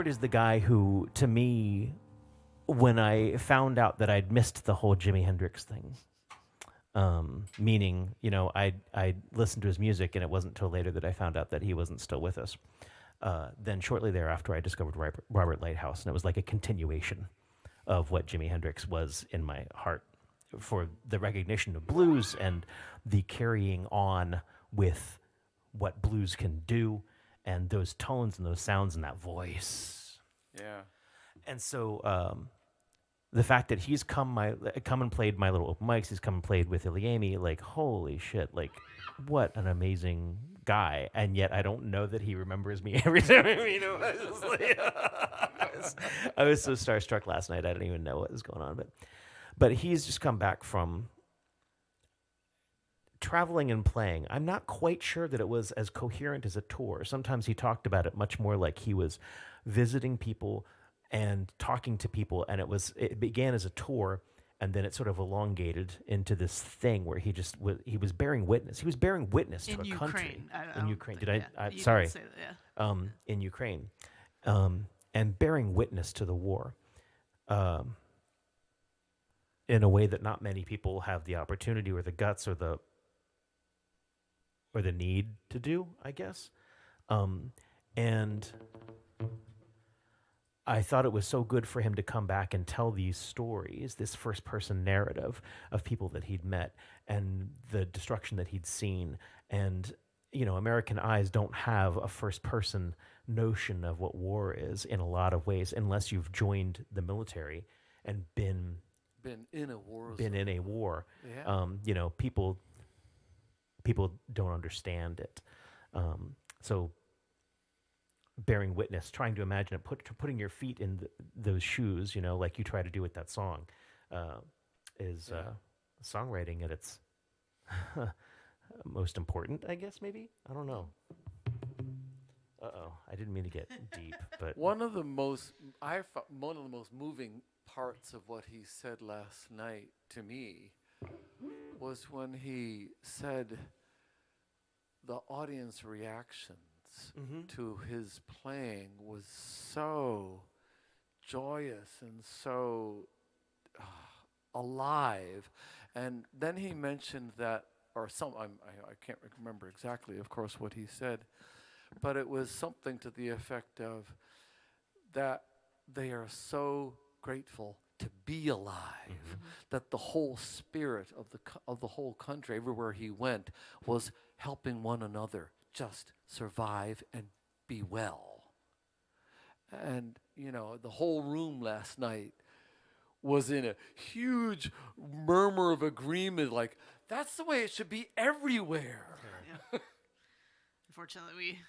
is the guy who, to me, when I found out that I'd missed the whole Jimi Hendrix thing, meaning, you know, I listened to his music, and it wasn't until later that I found out that he wasn't still with us. Then shortly thereafter, I discovered Robert Lighthouse, and it was like a continuation of what Jimi Hendrix was in my heart, for the recognition of blues and the carrying on with what blues can do, and those tones and those sounds and that voice. Yeah. And so the fact that he's come and played my little open mics, he's come and played with ilyAIMY, like, holy shit, like, what an amazing guy. And yet I don't know that he remembers me every time I meet him. I was so starstruck last night, I didn't even know what was going on. But he's just come back from traveling and playing. I'm not quite sure that it was as coherent as a tour. Sometimes he talked about it much more like he was visiting people and talking to people, and it began as a tour, and then it sort of elongated into this thing where he was bearing witness. He was bearing witness to a country in Ukraine. Sorry, in Ukraine, and bearing witness to the war in a way that not many people have the opportunity or the guts or the need to do, I guess. And I thought it was so good for him to come back and tell these stories, this first-person narrative of people that he'd met and the destruction that he'd seen. And, you know, American eyes don't have a first-person notion of what war is in a lot of ways unless you've joined the military and been in a war. Yeah. You know, people don't understand it. So bearing witness, trying to imagine it, putting your feet in those shoes, you know, like you try to do with that song, is songwriting at its most important, I guess, maybe? I don't know. Uh-oh, I didn't mean to get deep, but... One of the most moving parts of what he said last night to me was when he said the audience reactions to his playing was so joyous and so alive. And then he mentioned that, or I can't remember exactly, of course, what he said, but it was something to the effect of that they are so grateful to be alive, that the whole spirit of the whole country, everywhere he went, was helping one another just survive and be well. And, you know, the whole room last night was in a huge murmur of agreement, like, that's the way it should be everywhere. Yeah. Unfortunately, we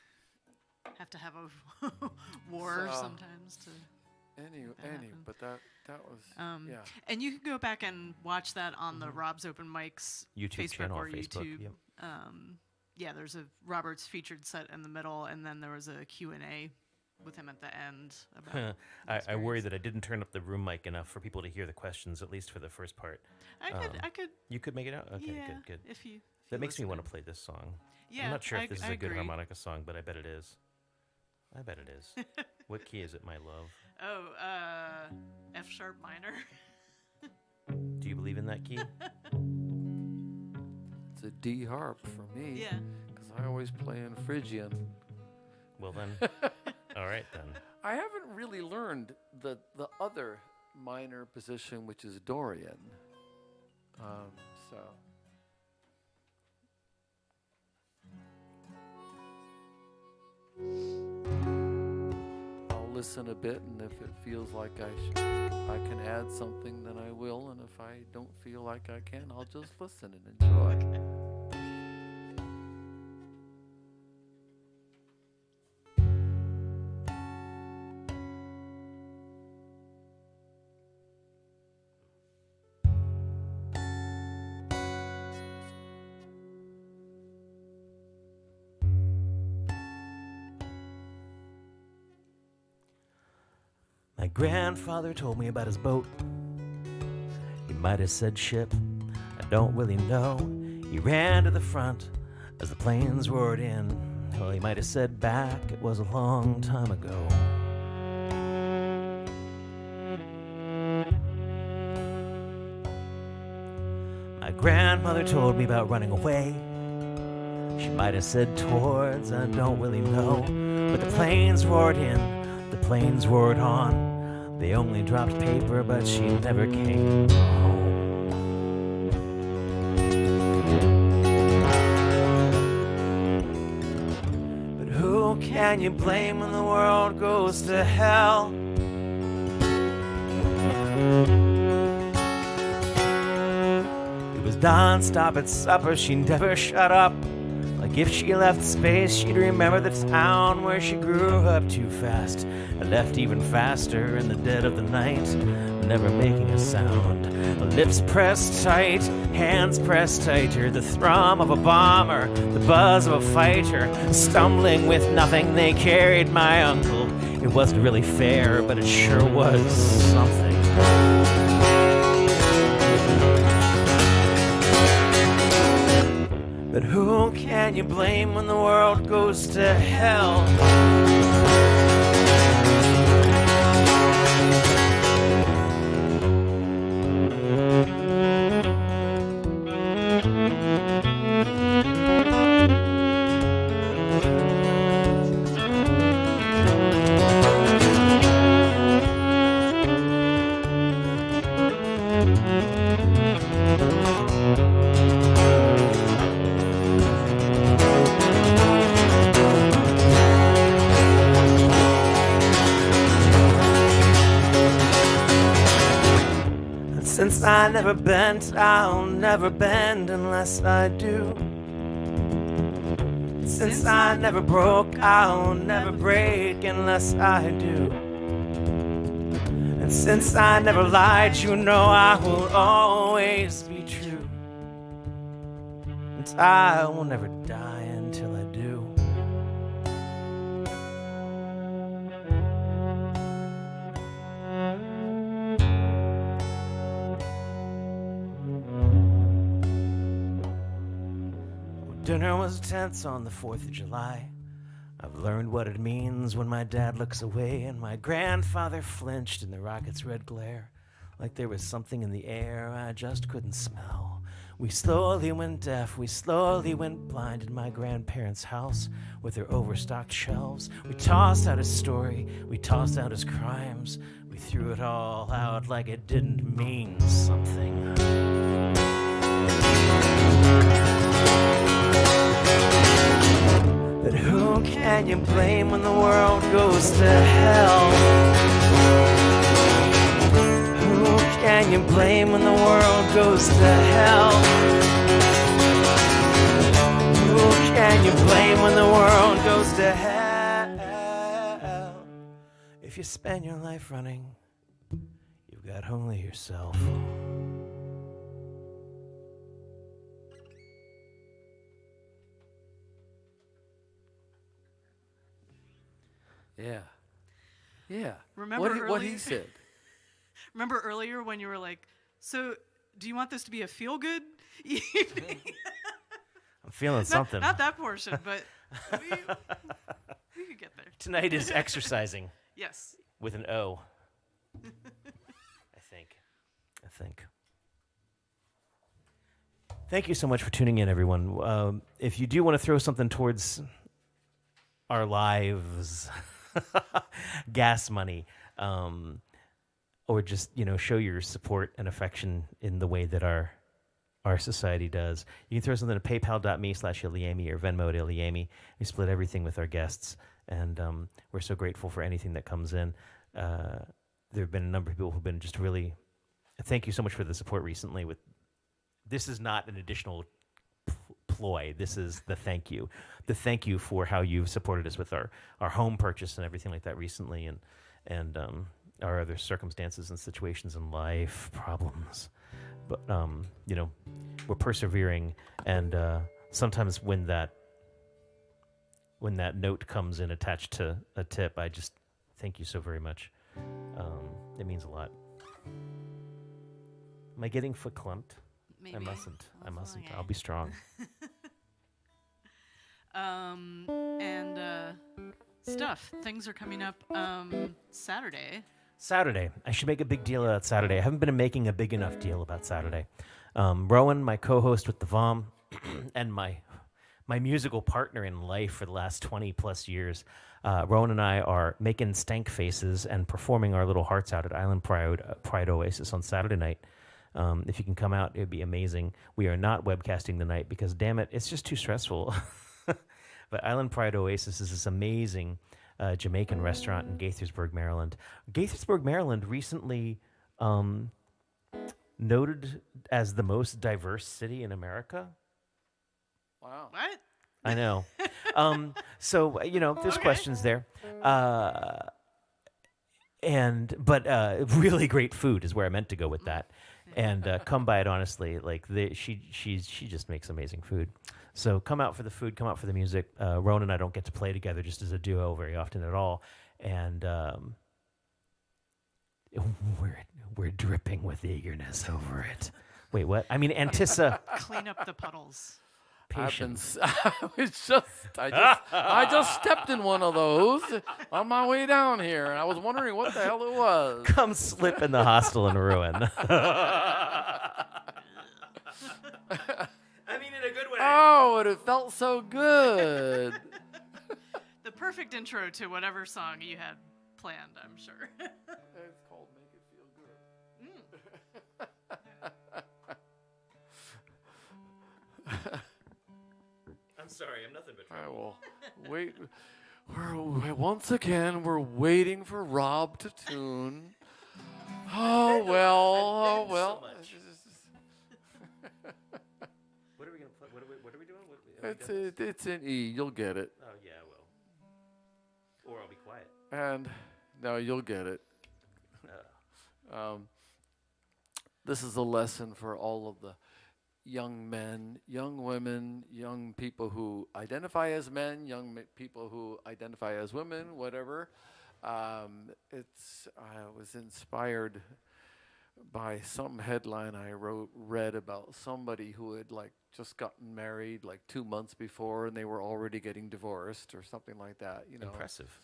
have to have a war sometimes to... But that was yeah. And you can go back and watch that on the Rob's Open Mics YouTube Facebook channel or or Facebook. YouTube. Yep. Yeah, there's a Robert's featured set in the middle, and then there was a Q&A with him at the end. About I worry that I didn't turn up the room mic enough for people to hear the questions, at least for the first part. I could. You could make it out? Okay, Yeah, good. If you. That makes me want to play this song. Yeah, I'm not sure if this is I a good agree. harmonica song, but I bet it is. I bet it is. What key is it, my love? Oh, F sharp minor. Do you believe in that key? It's a D harp for me. Yeah. Because I always play in Phrygian. Well then, all right then. I haven't really learned the other minor position, which is Dorian. So. I'll listen a bit, and if it feels like I can add something, then I will. And if I don't feel like I can, I'll just listen and enjoy. My grandfather told me about his boat. He might have said ship, I don't really know. He ran to the front as the planes roared in. Well, he might have said back, it was a long time ago. My grandmother told me about running away. She might have said towards, I don't really know. But the planes roared in, the planes roared on. They only dropped paper, but she never came home. But who can you blame when the world goes to hell? It was non-stop at supper, she never shut up. Like if she left space, she'd remember the town where she grew up too fast. And left even faster in the dead of the night, never making a sound. Lips pressed tight, hands pressed tighter, the thrum of a bomber, the buzz of a fighter. Stumbling with nothing, they carried my uncle. It wasn't really fair, but it sure was something. But who can you blame when the world goes to hell? since I never bent, I'll never bend unless I do. Since I never broke, I'll never break unless I do. And since I never lied, you know I will always be true. And I will never die until I do. Dinner was tense on the 4th of July. I've learned what it means when my dad looks away and my grandfather flinched in the rocket's red glare, like there was something in the air I just couldn't smell. We slowly went deaf, we slowly went blind in my grandparents' house with their overstocked shelves. We tossed out his story, we tossed out his crimes. We threw it all out like it didn't mean something. But who can you blame when the world goes to hell? Who can you blame when the world goes to hell? Who can you blame when the world goes to hell? If you spend your life running, you've got only yourself. Yeah. Yeah. Remember what he earlier- said. Remember earlier when you were like, so do you want this to be a feel-good evening? I'm feeling something. Not that portion, but we could get there. Tonight is exercising Yes. with an O. I think. Thank you so much for tuning in, everyone. If you do want to throw something towards our lives, gas money, or just, show your support and affection in the way that our society does, you can throw something to paypal.me/ilyAIMY or Venmo at ilyAIMY. We split everything with our guests, and we're so grateful for anything that comes in. There have been a number of people who've been just really, thank you so much for the support recently. This is not an additional ploy. This is the thank you. The thank you for how you've supported us with our home purchase and everything like that recently, and our other circumstances and situations in life, problems. But, we're persevering, and sometimes when that note comes in attached to a tip, I just thank you so very much. It means a lot. Am I getting verklempt? Maybe. I mustn't. Okay. I'll be strong. And stuff. Things are coming up Saturday. Saturday. I should make a big deal about Saturday. I haven't been making a big enough deal about Saturday. Rowan, my co-host with the VOM, and my musical partner in life for the last 20 plus years, Rowan and I are making stank faces and performing our little hearts out at Island Pride Oasis on Saturday night. If you can come out, it'd be amazing. We are not webcasting the night because, damn it, it's just too stressful. But Island Pride Oasis is this amazing Jamaican restaurant in Gaithersburg, Maryland. Gaithersburg, Maryland, recently noted as the most diverse city in America. Wow. What? I know. So, there's questions there. But really great food is where I meant to go with that. And come by it honestly. Like she just makes amazing food. So come out for the food, come out for the music. Rowan and I don't get to play together just as a duo very often at all. And we're dripping with eagerness over it. Wait, what? I mean, Clean up the puddles. patience. I just stepped in one of those on my way down here, and I was wondering what the hell it was. Come slip in the hostel and ruin. I mean, in a good way. Oh, and it felt so good. The perfect intro to whatever song you had planned, I'm sure. It's called Make It Feel Good. I'm sorry, I'm nothing but I will wait. Once again, we're waiting for Rob to tune. Oh well, bends so much. What are we gonna play? What are we doing? It's an E. You'll get it. Oh yeah, I will. Or I'll be quiet. And no, you'll get it. This is a lesson for all of the young men, young women, young people who identify as men, people who identify as women, whatever. I was inspired by some headline I read about somebody who had just gotten married 2 months before, and they were already getting divorced or something like that. Impressive.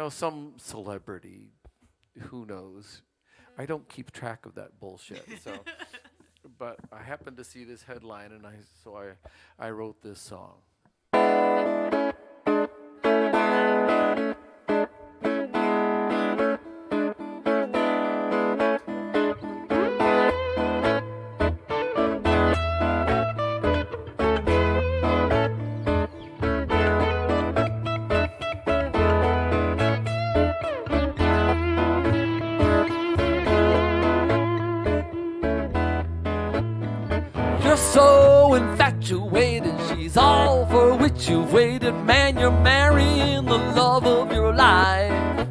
Some celebrity, who knows. I don't keep track of that bullshit. So, but I happened to see this headline, and I wrote this song. You're so infatuated, she's all for which you've waited. Man, you're marrying the love of your life.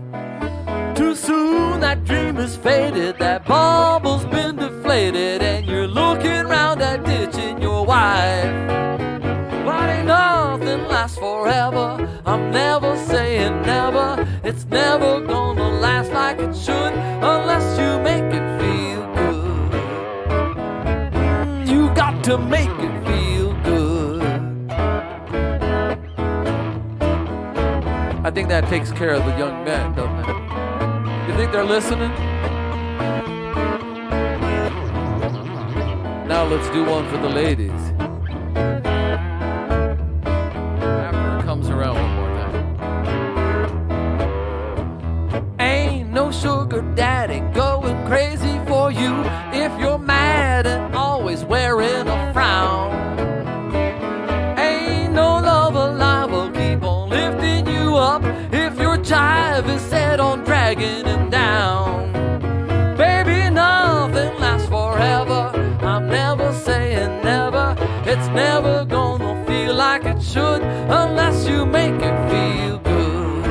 Too soon that dream is faded, that bubble's been deflated, and you're looking round at ditching your wife. But ain't nothing lasts forever, I'm never saying never. It's never gonna last like it should, unless you make it feel good. You got to make it feel good. I think that takes care of the young men, doesn't it? You think they're listening? Now let's do one for the ladies. After it comes around one more time. Ain't no sugar daddy going crazy for you if you're mad and always wearing a frown. Ain't no love alive will keep on lifting you up if your jive is set on dragging him down. Baby, nothing lasts forever, I'm never saying never. It's never gonna feel like it should unless you make it feel good.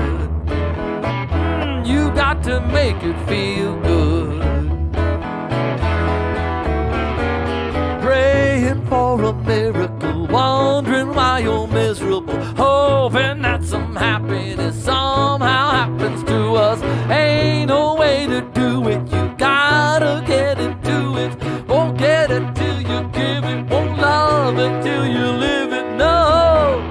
You got to make it feel good. Praying for a miracle, wondering why you're miserable, hoping that some happiness somehow happens to us. Ain't no way to do it, you gotta get into it. Won't get it till you give it, won't love it till you live it, no.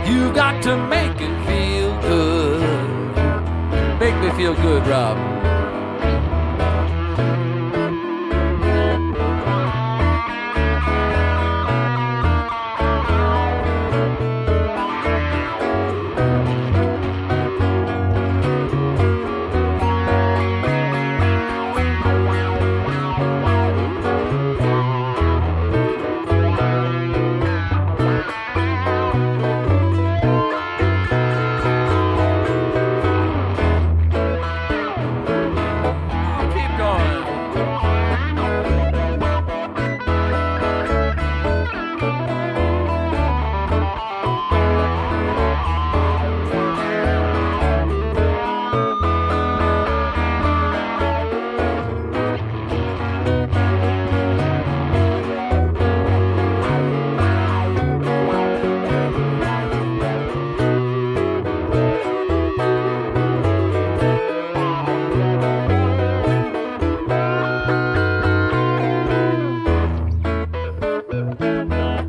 You got to make it feel good. Make me feel good, Rob.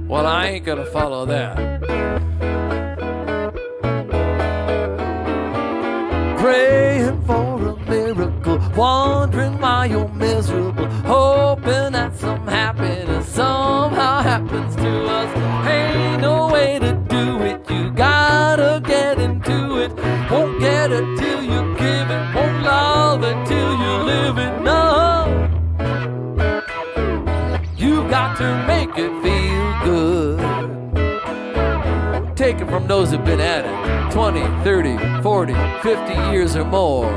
Well, I ain't gonna follow that. Praying for a miracle, wondering why you're miserable, hoping that some happiness somehow happens to us. Ain't no way to do it, you gotta get into it. Won't get it till you give it, won't love it till you live it, no. You got to make it feel good. Take it from those who've been at it 20, 30, 40, 50 years or more.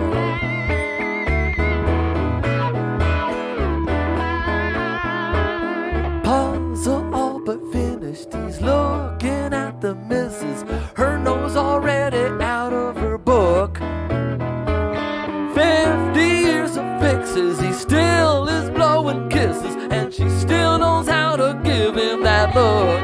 still is blowing kisses, and she still knows how to give him that look.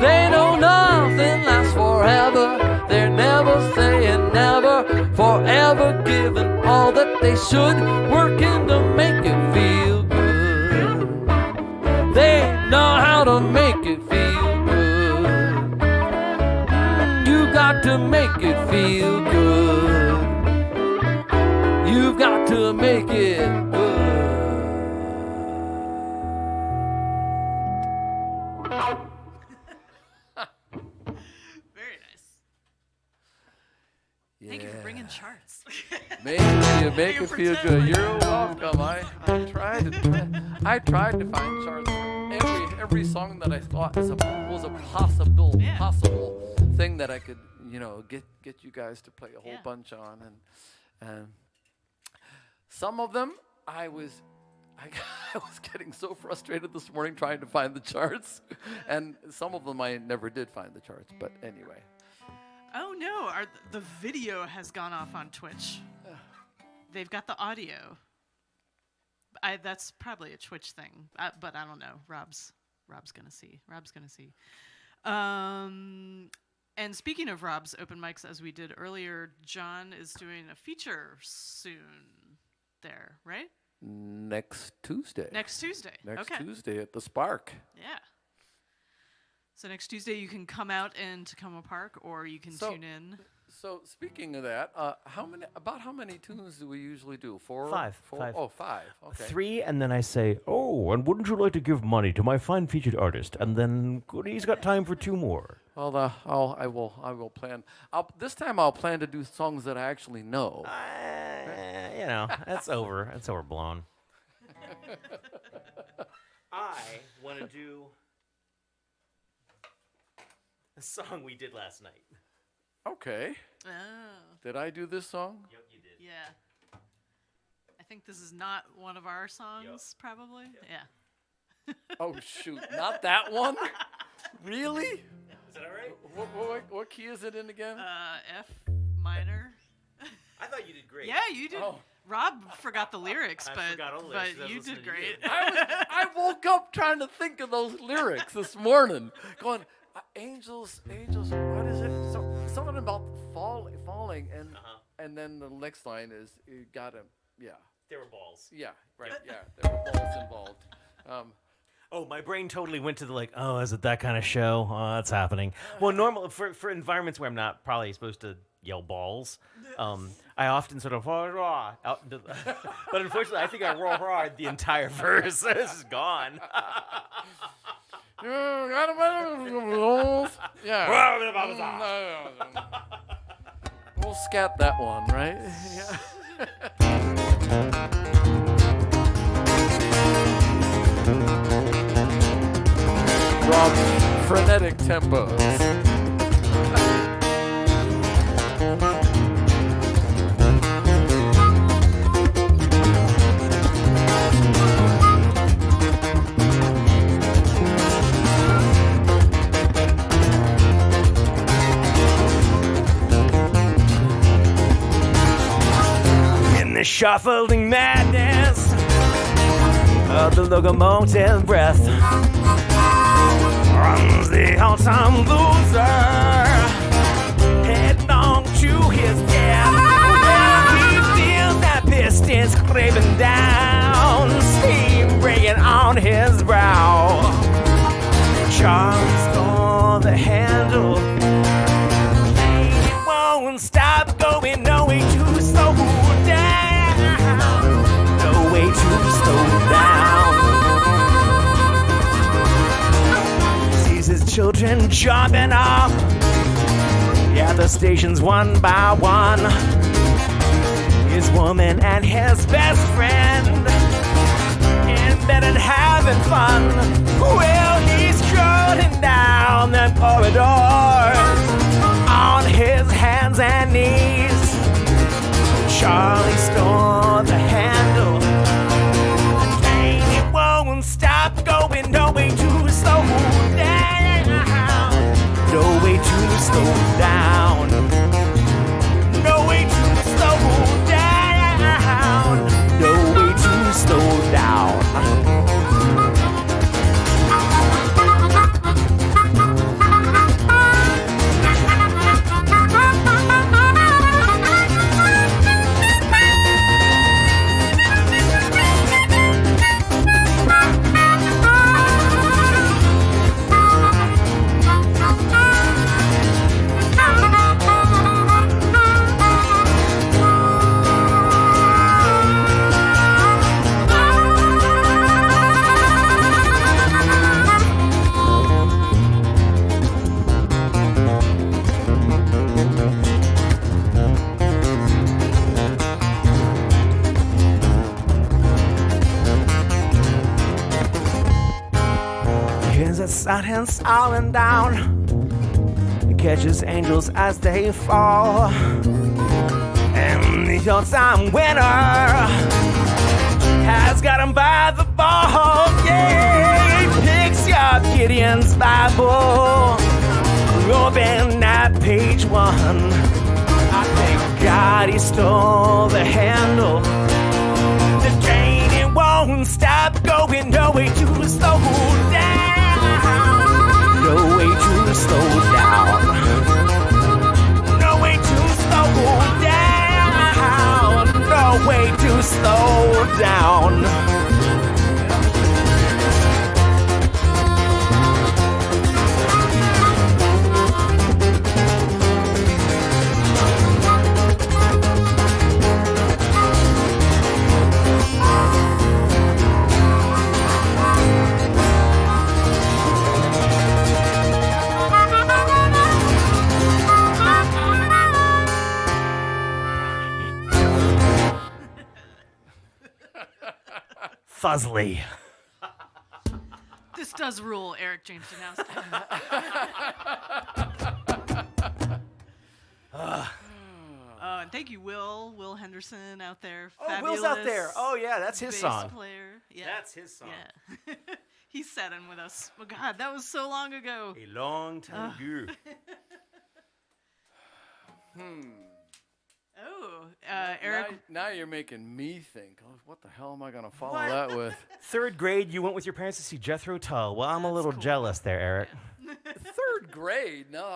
They know nothing lasts forever. They're never saying never, forever giving all that they should, working to make it feel good. They know how to make it feel good. You got to make it feel good. You've got to make it good. Very nice. Thank you for bringing charts. Make it feel good. You're welcome. I tried to find charts for every song that I thought was a possible thing that I could, get you guys to play a whole bunch on, and some of them I was getting so frustrated this morning trying to find the charts, and some of them I never did find the charts. But anyway. Oh no, the video has gone off on Twitch. They've got the audio. That's probably a Twitch thing, but I don't know. Rob's gonna see. And speaking of Rob's open mics, as we did earlier, John is doing a feature soon there, right? Next Tuesday. Next Tuesday. Okay. Tuesday at the Spark. Yeah. So next Tuesday you can come out in Tacoma Park, or you can tune in. So speaking of that, how many tunes do we usually do? Four? Five. Oh, 5. Okay. 3, and then I say, oh, and wouldn't you like to give money to my fine featured artist? And then he's got time for 2 more. Well, I will plan. This time I'll plan to do songs that I actually know. That's over. That's overblown. I want to do a song we did last night. Okay. Oh. Did I do this song? Yep, you did. Yeah. I think this is not one of our songs, probably. Yep. Yeah. Oh, shoot. Not that one? Really? Is that all right? What key is it in again? F minor. I thought you did great. Yeah, you did. Oh. Rob forgot the lyrics, I but forgot all the lyrics 'cause I was you listening did to great. you. I woke up trying to think of those lyrics this morning, going, angels, what is it? Something about falling, and then the next line is, you gotta, There were balls. yeah, right, yeah, there were balls involved. Oh, my brain totally went to the is it that kind of show? Oh, that's happening. Well, normal for environments where I'm not probably supposed to yell balls, I often sort of out into the, but unfortunately I think I roll hard the entire verse. This is gone. Yeah. We'll scat that one, right? Yeah. Rob's frenetic tempos. In the shuffling madness of the locomotive breath runs the all-time loser, headlong to his death. When he feels that piston scraping down, steam breaking on his brow. Charlie stole the handle, he won't stop going, no way to slow down, no way to slow down. His children jumping off at the stations one by one. His woman and his best friend in bed and having fun. Well, he's strolling down the corridors on his hands and knees. Charlie stole the handle, and it won't stop going, no way to slow down. No way to slow down. No way to slow down. No way to sun is falling down. It catches angels as they fall. And the all-time winner has got him by the ball. Yeah, he picks up Gideon's Bible. Open at page 1. I thank God he stole the handle. The train, it won't stop going. No way to slow down. No way to slow down. No way to slow down. No way to slow down. Fuzzly. This does rule, Eric James Janowski. And thank you, Will Henderson out there. Oh, Will's out there. Oh, yeah, that's his bass song. player. Yeah. That's his song. Yeah. He sat in with us. Oh, God, that was so long ago. A long time ago. Oh, Eric. Now you're making me think. Oh, what the hell am I gonna follow that with? 3rd grade, you went with your parents to see Jethro Tull. Well, I'm a little cool. jealous there, Eric. 3rd grade? No,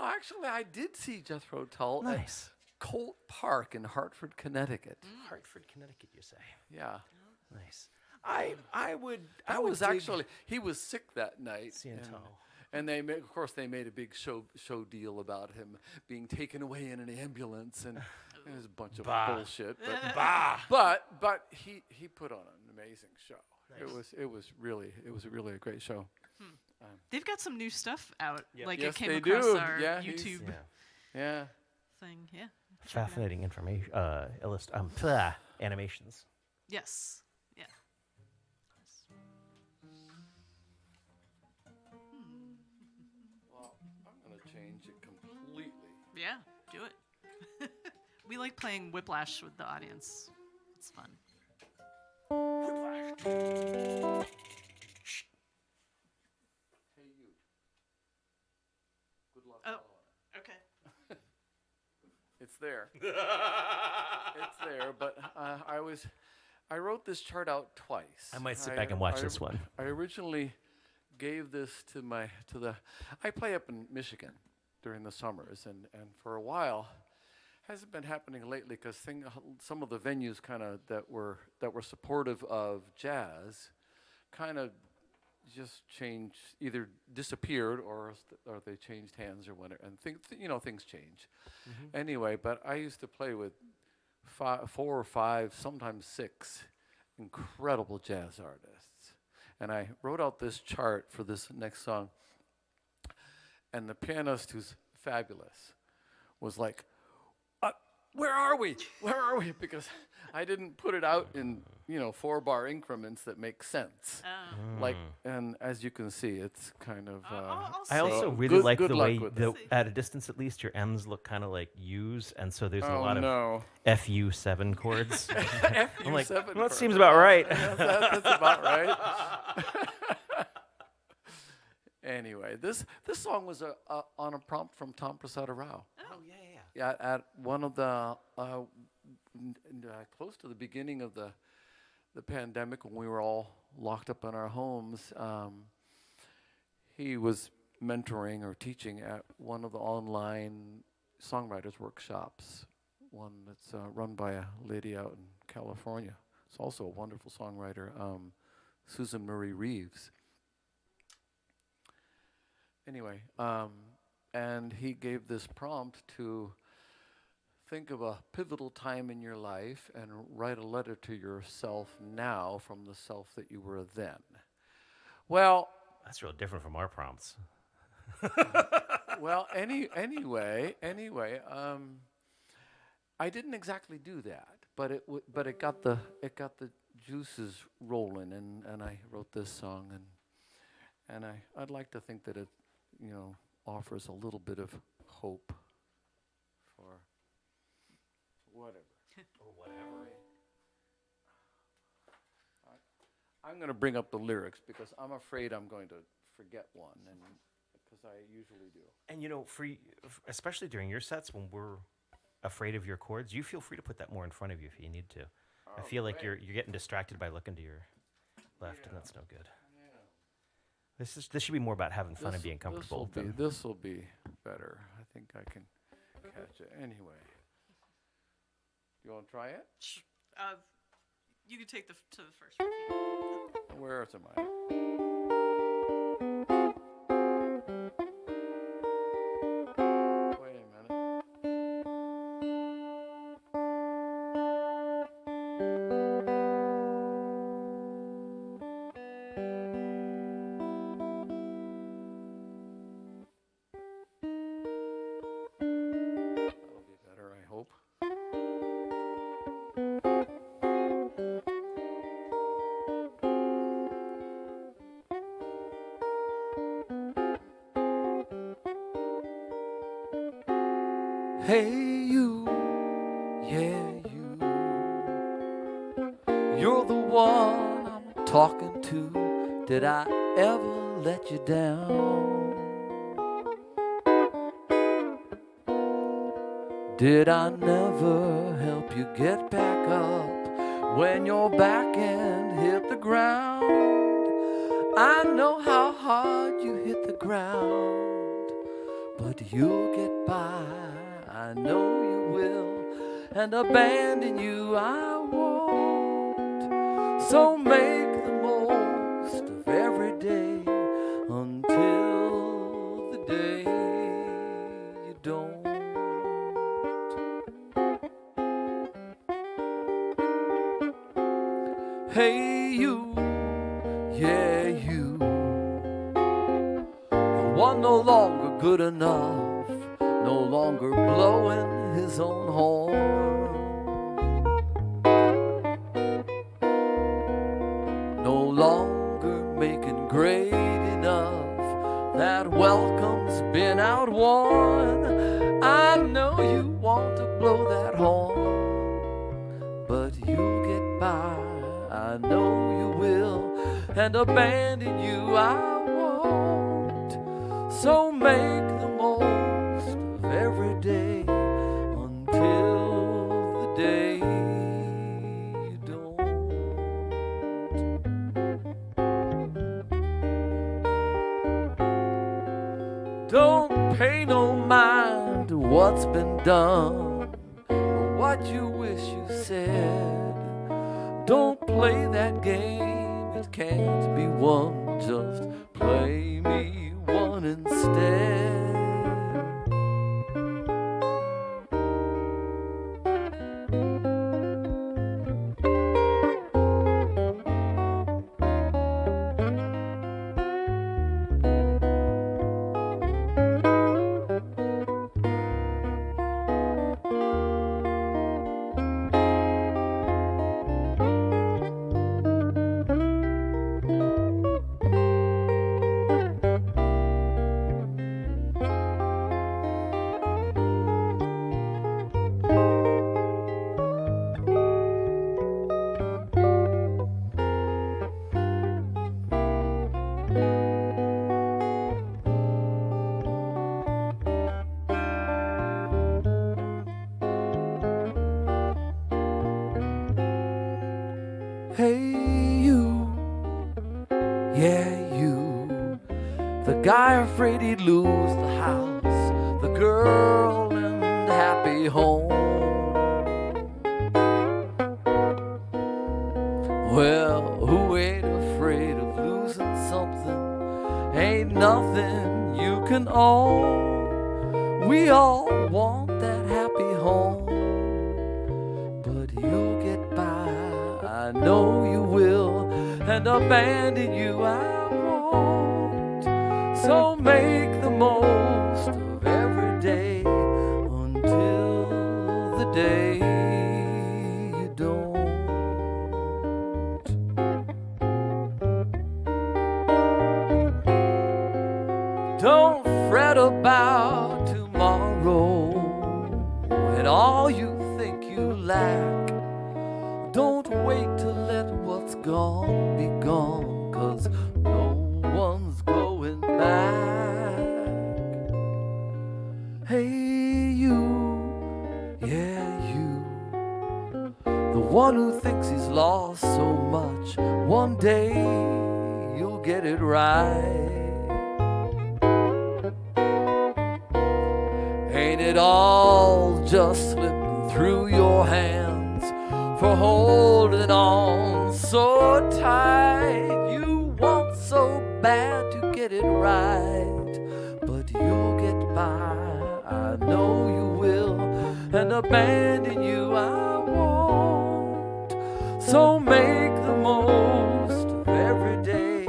actually, I did see Jethro Tull Nice. at Colt Park in Hartford, Connecticut. Hartford, Connecticut, you say? Yeah, Nice. I would. I that would was dig actually he was sick that night. seeing Tull. And they made, of course, they made a big show deal about him being taken away in an ambulance, and it was a bunch of bullshit. But but he put on an amazing show. Nice. It was really a great show. They've got some new stuff out. Yep. Like Yes, it came they across do. our Yeah, he's- YouTube Yeah. thing. Yeah. Fascinating information. Animations. Yes. Yeah. Well, I'm gonna change it completely. Yeah. Do it. We like playing Whiplash with the audience. It's fun. Hey you. Good luck. Oh. Okay. It's there. It's there, but I wrote this chart out twice. I might sit back and watch this one. I originally gave this I play up in Michigan during the summers, and for a while, hasn't been happening lately because some of the venues kind of that were supportive of jazz, kind of just changed, either disappeared or they changed hands or whatever, and things change. Anyway, but I used to play with 4 or 5, sometimes 6 incredible jazz artists, and I wrote out this chart for this next song, and the pianist, who's fabulous, was like, where are we? Because I didn't put it out in 4-bar increments that make sense. Like, and as you can see, it's kind of. I also really like good the luck way, with this. at a distance at least, your M's look kind of like U's, and so there's a Oh lot no! of FU7 chords. I'm like, FU7 well, that seems about right. That's about right. Anyway, this song was on a prompt from Tom Prasada Rao. Oh, yeah. Yeah, at one of the close to the beginning of the pandemic, when we were all locked up in our homes, he was mentoring or teaching at one of the online songwriters workshops, one that's run by a lady out in California. It's also a wonderful songwriter, Susan Marie Reeves. Anyway, and he gave this prompt to think of a pivotal time in your life and write a letter to yourself now from the self that you were then. Well, That's real different from our prompts. well, anyway, I didn't exactly do that, but it got the juices rolling, and I wrote this song, And I'd like to think that it, offers a little bit of hope for whatever. Or whatever. I'm going to bring up the lyrics because I'm afraid I'm going to forget one, and because I usually do. And especially during your sets when we're afraid of your chords, you feel free to put that more in front of you if you need to. I feel like you're getting distracted by looking to your left, and that's no good. This should be more about having fun and being comfortable. This will be better. I think I can catch it. Anyway, you want to try it? You can take to the first repeat. Where am I? Wait a minute. That'll be better, I hope. Hey you, yeah you, you're the one I'm talking to. Did I ever let you down? Did I never help you get back up when your back end hit the ground? I know how hard you hit the ground, but you'll get by. I know you will, and abandon you I won't. So make the most of every day until the day you don't. Hey you, yeah you, the one no longer good enough, no longer blowing his own horn, no longer making great enough, that welcome's been outworn. I know you want to blow that horn, but you'll get by, I know you will, and abandon you I won't. So make the most of every day until the day you don't. Don't pay no mind to what's been done or what you wish you said. Don't play that game, it can't be won. Just play me one instead. Hey you, yeah you, the guy afraid he'd lose the house, the girl and the happy home. Well, who ain't afraid of losing something? Ain't nothing you can own. We all want that happy home, but you'll get by, I know you will, and abandon you I won't. So make the most of every day until the day you don't. think you lack. Don't wait to let what's gone be gone, 'cause no one's going back. Hey you, yeah you, the one who thinks he's lost so much, one day you'll get it right. Ain't it all just slipping through your hands for holding on so tight? You want so bad to get it right, but you'll get by, I know you will, and abandon you I won't. So make the most of every day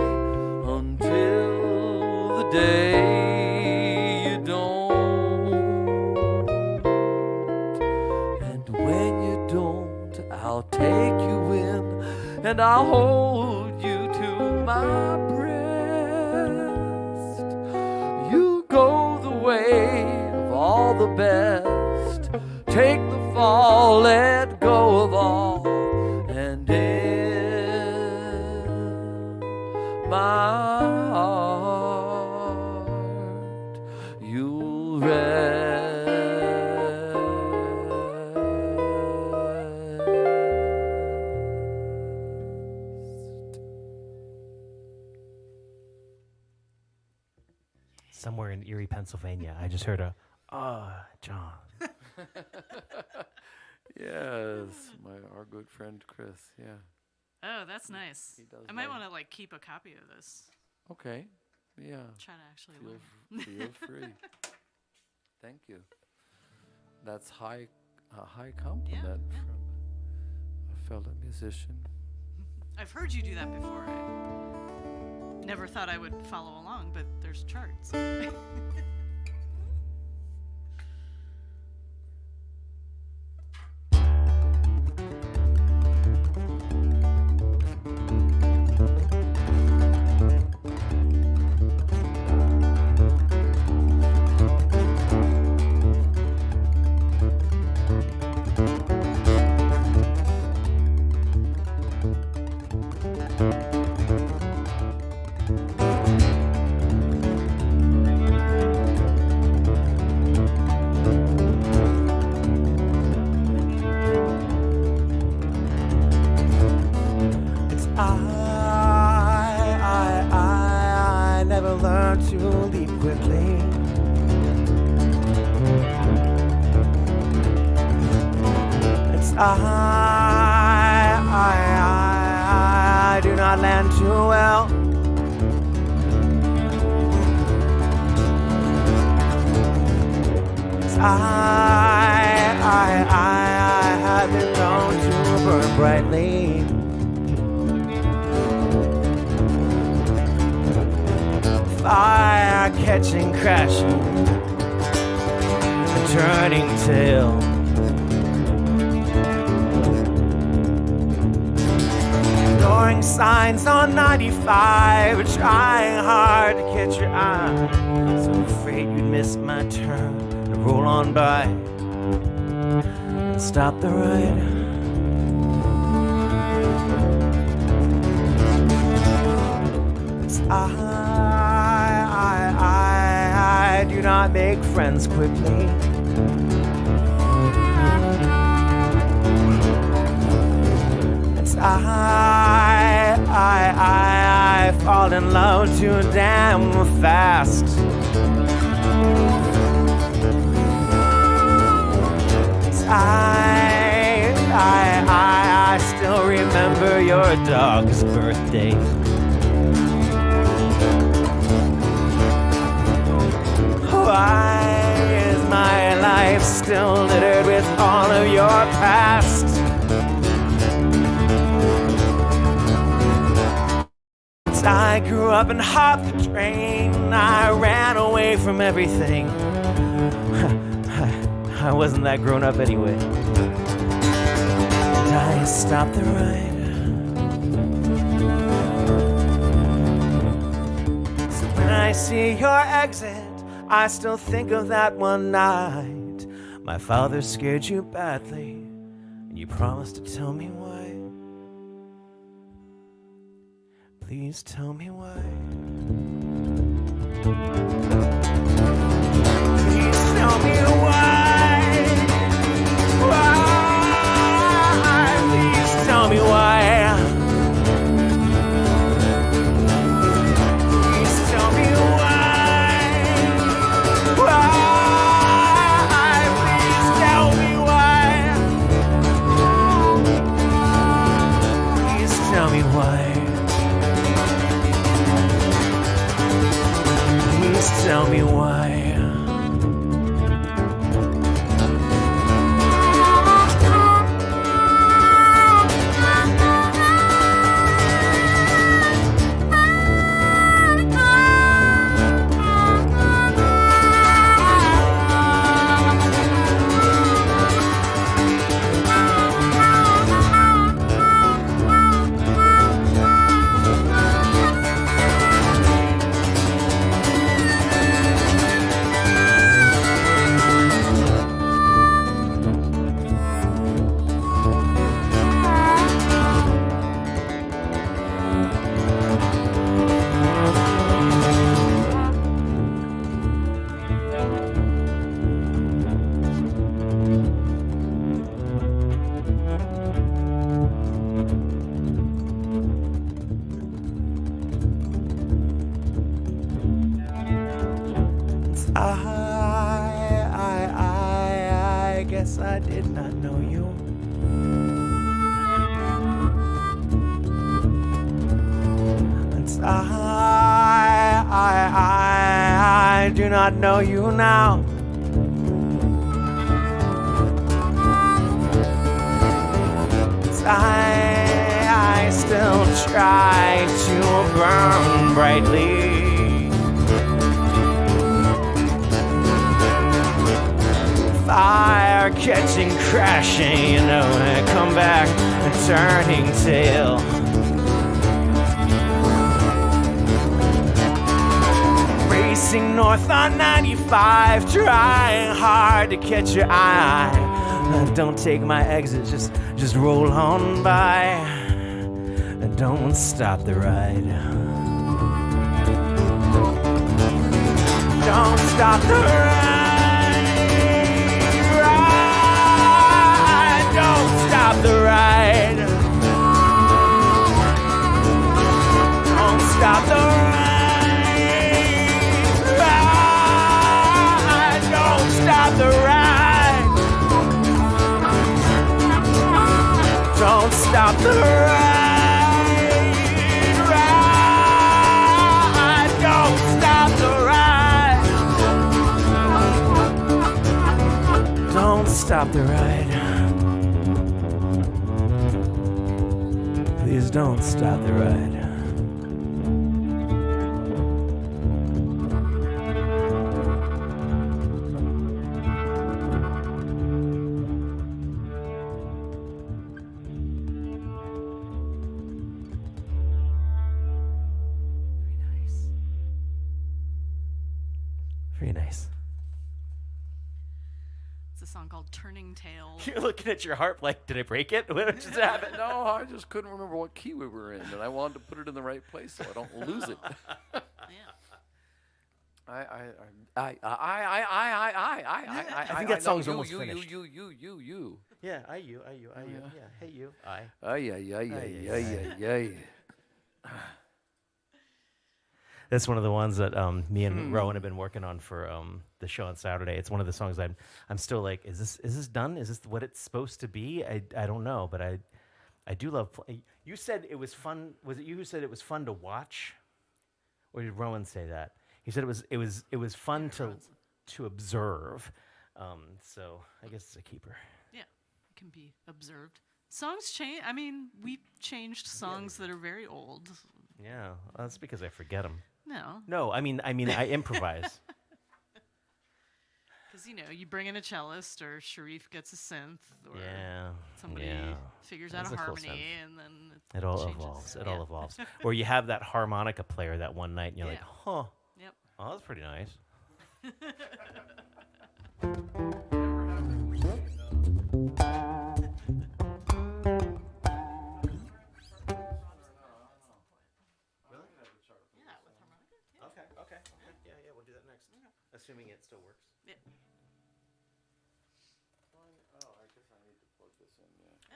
until the day you don't. And when you don't, I'll take you in and I'll hold you to my breast. You go the way of all the best, take the fall, let go of all, and in my heart you'll rest. Somewhere in Erie, Pennsylvania, I just heard a, John. Yes, our good friend Chris. Yeah. Oh, that's nice. He does I might like- want to like keep a copy of this. Okay. Yeah. Try to actually Feel, learn. feel free. Thank you. That's a high compliment yeah. from a fellow musician. I've heard you do that before. I never thought I would follow along, but there's charts. It's I never learned to leap quickly. It's I do not land too well. It's I have been known to burn brightly. Fire catching, crashing, a turning tail. Ignoring signs on 95, trying hard to catch your eye. So afraid you'd miss my turn to roll on by and stop the ride. It's I do not make friends quickly. It's I fall in love too damn fast. It's I still remember your dog's birthday. Why is my life still littered with all of your past? I grew up and hopped the train. I ran away from everything. I wasn't that grown up anyway. And I stopped the ride. So when I see your exit, I still think of that one night. My father scared you badly and you promised to tell me why. Please tell me why. Please tell me why. Why? Please tell me why. Please tell me why. Why? Please tell me why. Please tell me why. Please tell me why. I guess I did not know you. It's I do not know you now. It's I still try to burn brightly. Fire catching, crashing, you know, when I come back and turning tail. Racing north on 95, trying hard to catch your eye. Don't take my exit, just roll on by. Don't stop the ride. Don't stop the ride. Don't stop the ride. Don't stop the ride. Don't stop the ride. Don't stop the ride. Don't stop the ride. Don't stop the ride. Please don't stop the ride. Very nice. It's a song called Turning Tail. You're looking at your harp like, did I break it? What just happened? No, I just couldn't remember what key we were in, and I wanted to put it in the right place so I don't lose it. Yeah. I think that song's know, almost you, finished. You. Yeah, you. Yeah, hey you, I. Ay. That's one of the ones that me and Rowan have been working on for the show on Saturday. It's one of the songs I'm still like, is this done? Is this what it's supposed to be? I don't know, but I do love. You said it was fun. Was it you who said it was fun to watch, or did Rowan say that? He said it was fun to observe. So I guess it's a keeper. Yeah, it can be observed. Songs change. I mean, we changed songs that are very old. Yeah, well, that's because I forget them. No, I mean I improvise. because you bring in a cellist, or Sharif gets a synth, or somebody figures out That's a a cool harmony, synth. and then It all changes. evolves. It all evolves. Or you have that harmonica player that one night, and you're like, huh. Yep. Oh, that's pretty nice.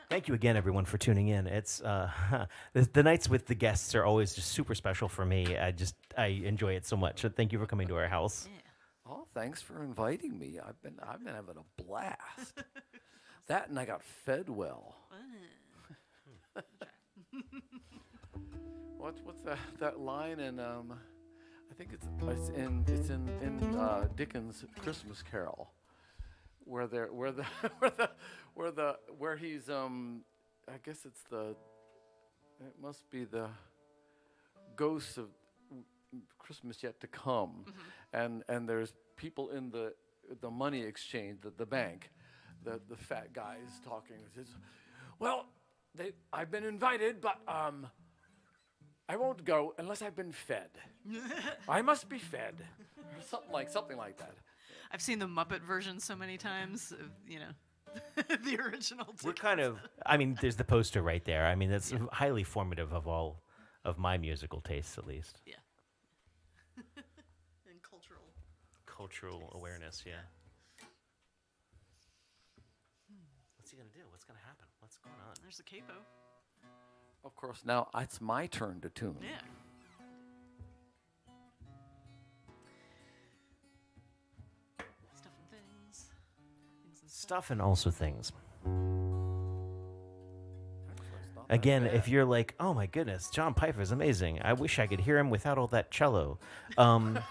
Thank you again, everyone, for tuning in. It's the nights with the guests are always just super special for me. I enjoy it so much. So thank you for coming to our house. Yeah. Oh, thanks for inviting me. I've been having a blast. That and I got fed well. What's that line in I think it's in Dickens' Christmas Carol, where he's I guess it must be the ghosts of Christmas yet to come, and there's people in the money exchange, the bank, the fat guy is talking. He says, well, I've been invited, but I won't go unless I've been fed. I must be fed. Something like that. I've seen the Muppet version so many times. You know, the original. We're kind of. I mean, there's the poster right there. I mean, that's highly formative of all of my musical tastes, at least. Yeah. And Cultural awareness, yeah. What's he gonna do? What's gonna happen? What's going on? There's the capo. Of course, now it's my turn to tune. Yeah. Stuff and things. Things and Stuff and also things. Actually, it's not that Again, bad. if you're like, oh my goodness, John Peiffer is amazing. I wish I could hear him without all that cello. No.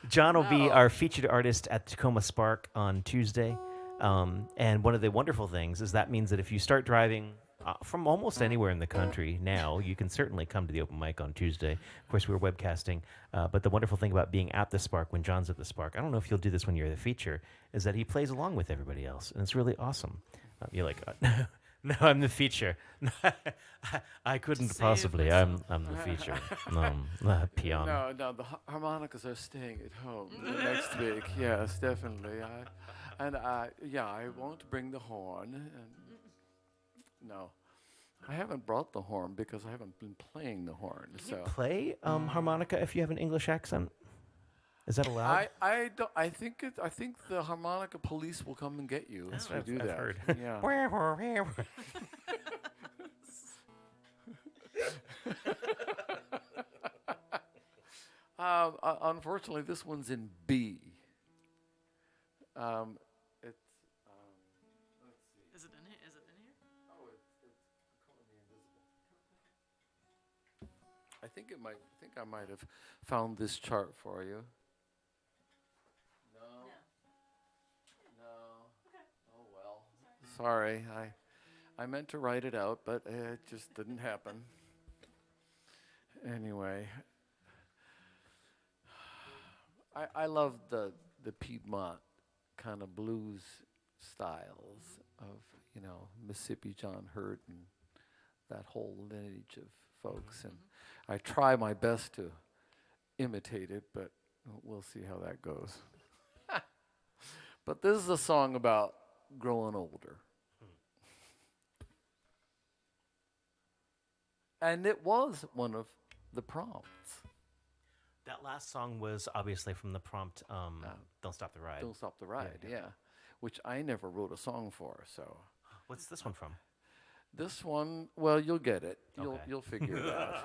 John will be No. our featured artist at Tacoma Spark on Tuesday. And one of the wonderful things is that means that if you start driving from almost anywhere in the country now, you can certainly come to the open mic on Tuesday. Of course, we're webcasting. But the wonderful thing about being at the Spark when John's at the Spark, I don't know if you'll do this when you're the feature, is that he plays along with everybody else. And it's really awesome. You're like, no, I'm the feature. I couldn't save possibly. myself. I'm the feature. Piano. No, the harmonicas are staying at home next week. Yes, definitely. I won't bring the horn. No, I haven't brought the horn because I haven't been playing the horn. Can you play harmonica if you have an English accent? Is that allowed? I don't. I think the harmonica police will come and get you if you do I've that. heard. Yeah. Unfortunately, this one's in B. It's let's see. Is it in here? Is it in here? Oh, it's currently invisible. I think I might have found this chart for you. No. Oh well. Sorry. I meant to write it out, but it just didn't happen. Anyway, I love the Piedmont kind of blues styles of, Mississippi John Hurt and that whole lineage of folks, and I try my best to imitate it, but we'll see how that goes. But this is a song about growing older. And it was one of the prompts. That last song was obviously from the prompt, Don't Stop the Ride. Don't Stop the Ride, yeah. yeah. Which I never wrote a song for, so. What's this one from? This one, well, you'll get it. Okay. You'll figure it out.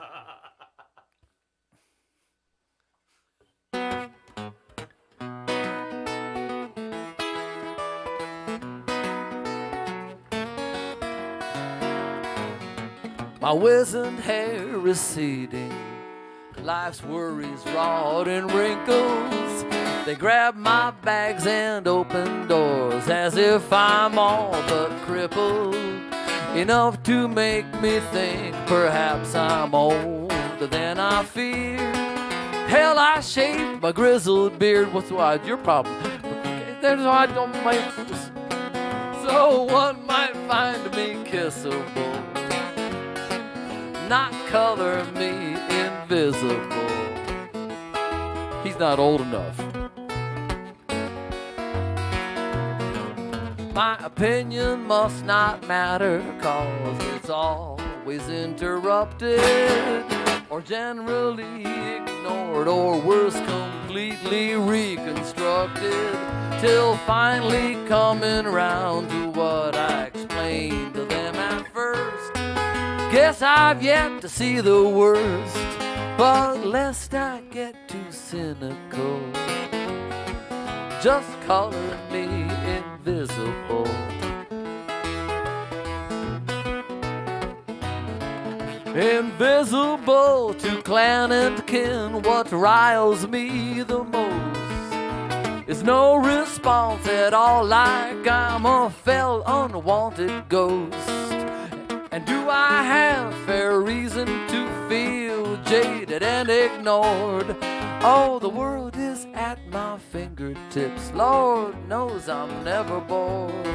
My wizened hair receding, life's worries wrought in wrinkles. They grab my bags and open doors as if I'm all but crippled. Enough to make me think perhaps I'm older than I fear. Hell, I shaved my grizzled beard. What's your problem? That's why I don't make this. So one might find me kissable, not color me invisible. He's not old enough. My opinion must not matter, 'cause it's always interrupted, or generally ignored, or worse, completely reconstructed. till finally coming round to what I explained to them at first. Guess I've yet to see the worst, but lest I get too cynical, just color me invisible. Invisible to clan and kin, what riles me the most is no response at all, like I'm a fell unwanted ghost. And do I have fair reason to feel jaded and ignored? Oh, the world is at my fingertips, Lord knows I'm never bored.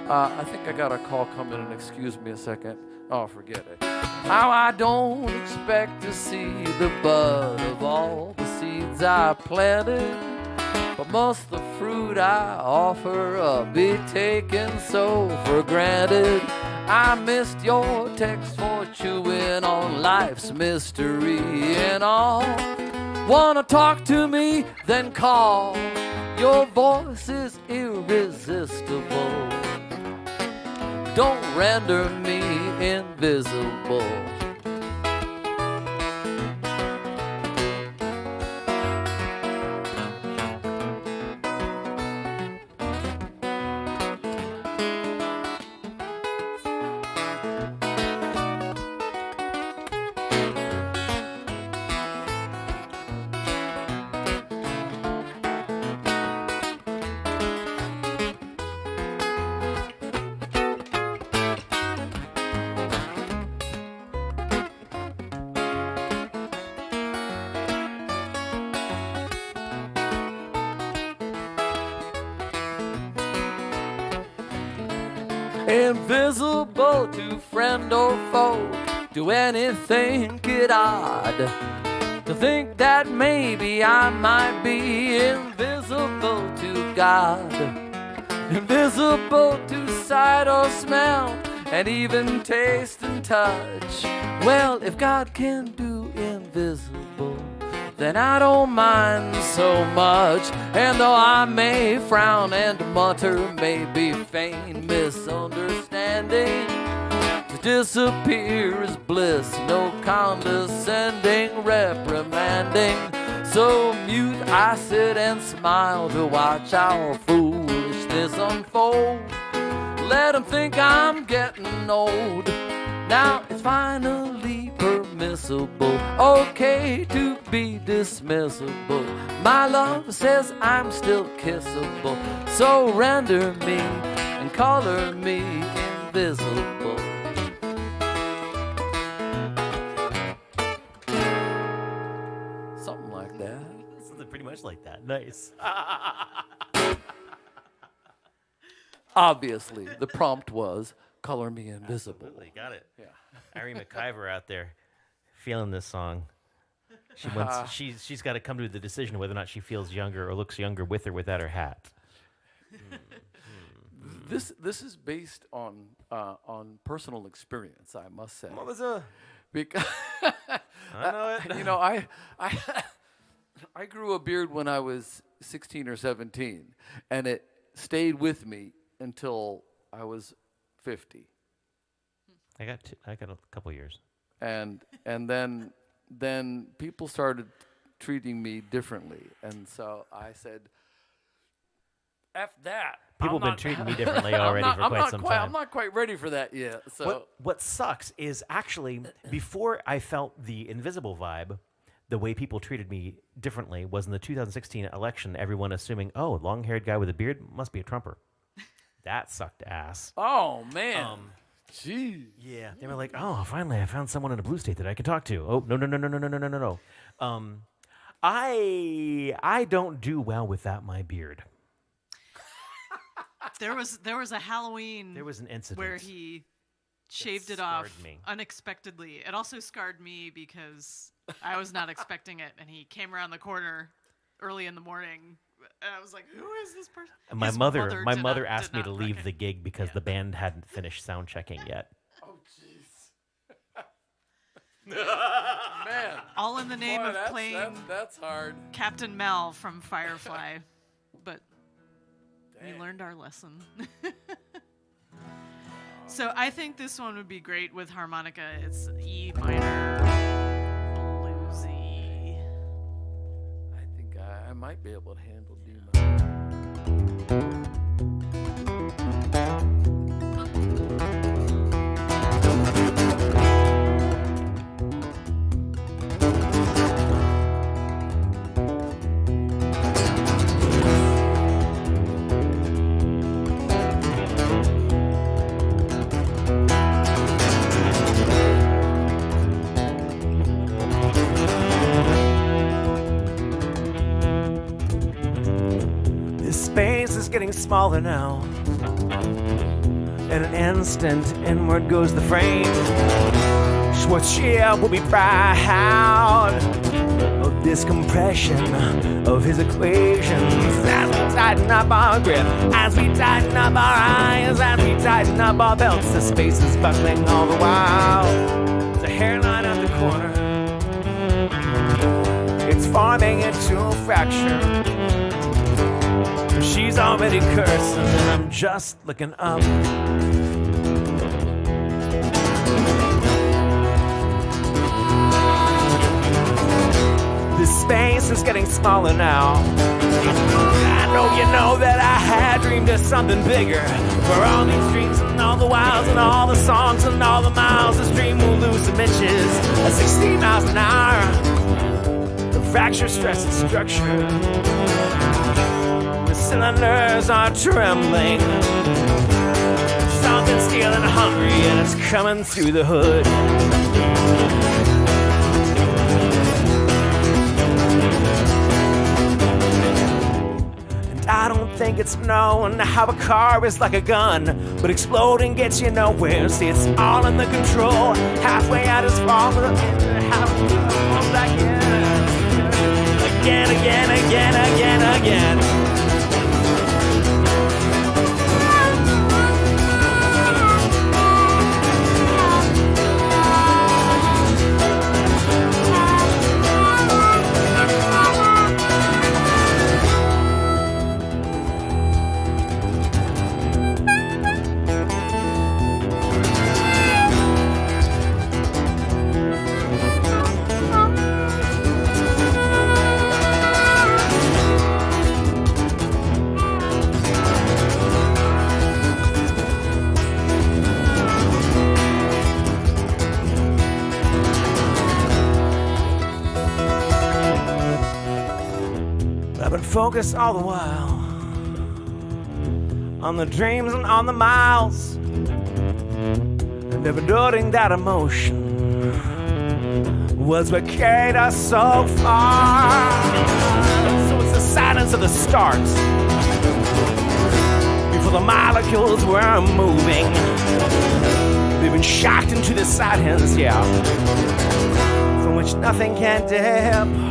I think I got a call coming in, excuse me a second. Oh, forget it. How I don't expect to see the bud of all the seeds I planted, but must the fruit I offer up be taken so for granted? I missed your text for chewing on life's mystery and all. Wanna talk to me? Then call. Your voice is irresistible. Don't render me invisible. Invisible to friend or foe, do anything get odd to think that maybe I might be invisible to God, invisible to sight or smell, and even taste and touch. Well, if God can do invisible, then I don't mind so much. And though I may frown and mutter, maybe feign misunderstanding, to disappear is bliss, no condescending reprimanding. So mute I sit and smile to watch our foolishness unfold. Let them think I'm getting old. Now it's finally permissible, okay to be dismissible. My love says I'm still kissable, so render me and color me invisible. Something like that. Something pretty much like that. Nice. Obviously, the prompt was color me invisible. Absolutely, got it. Yeah. Irie McIver out there feeling this song. She wants, she's got to come to the decision whether or not she feels younger or looks younger with or without her hat. This is based on personal experience, I must say. What was a? Because I know it. you know, I grew a beard when I was 16 or 17, and it stayed with me until I was 50. I got a couple years. And then people started treating me differently, and so I said, "F that." People have been treating me differently already for quite some time. I'm not quite ready for that yet. So What sucks is actually before I felt the invisible vibe, the way people treated me differently was in the 2016 election. Everyone assuming, oh, long-haired guy with a beard must be a Trumper. That sucked ass. oh man, gee, Yeah, they were like, "Oh, finally, I found someone in a blue state that I can talk to." Oh, no. I don't do well without my beard. There was a Halloween. There was an incident where he shaved it off scarred me. unexpectedly. It also scarred me because I was not expecting it, and he came around the corner early in the morning. And I was like, "Who is this person?" And my His mother did asked me not to leave recognize- the gig because the band hadn't finished sound checking yet. oh jeez, man. All in the name Boy, of playing that's hard. Captain Mel from Firefly. We learned our lesson. So I think this one would be great with harmonica. It's E minor, bluesy. I think I might be able to handle D minor. Space is getting smaller now. In an instant, inward goes the frame. Schwarzschild will be proud of this compression of his equations. As we tighten up our grip, as we tighten up our eyes, as we tighten up our belts, the space is buckling all the while. The hairline at the corner, it's forming into a fracture. She's already cursing, and I'm just looking up. This space is getting smaller now. I know you know that I had dreamed of something bigger. For all these dreams and all the wilds and all the songs and all the miles, this dream will lose some inches at 60 miles an hour. The fracture, stress, and structure. Cylinders are trembling. Something steel and hungry, and it's coming through the hood. And I don't think it's known how a car is like a gun, but exploding gets you nowhere. See, it's all in the control. Halfway out is falling, halfway back in. Again, again, again, again, again. Focus all the while on the dreams and on the miles, and never doubting that emotion was what carried us so far. So it's the silence of the start before the molecules were moving. We've been shocked into the silence, yeah, from which nothing can depart.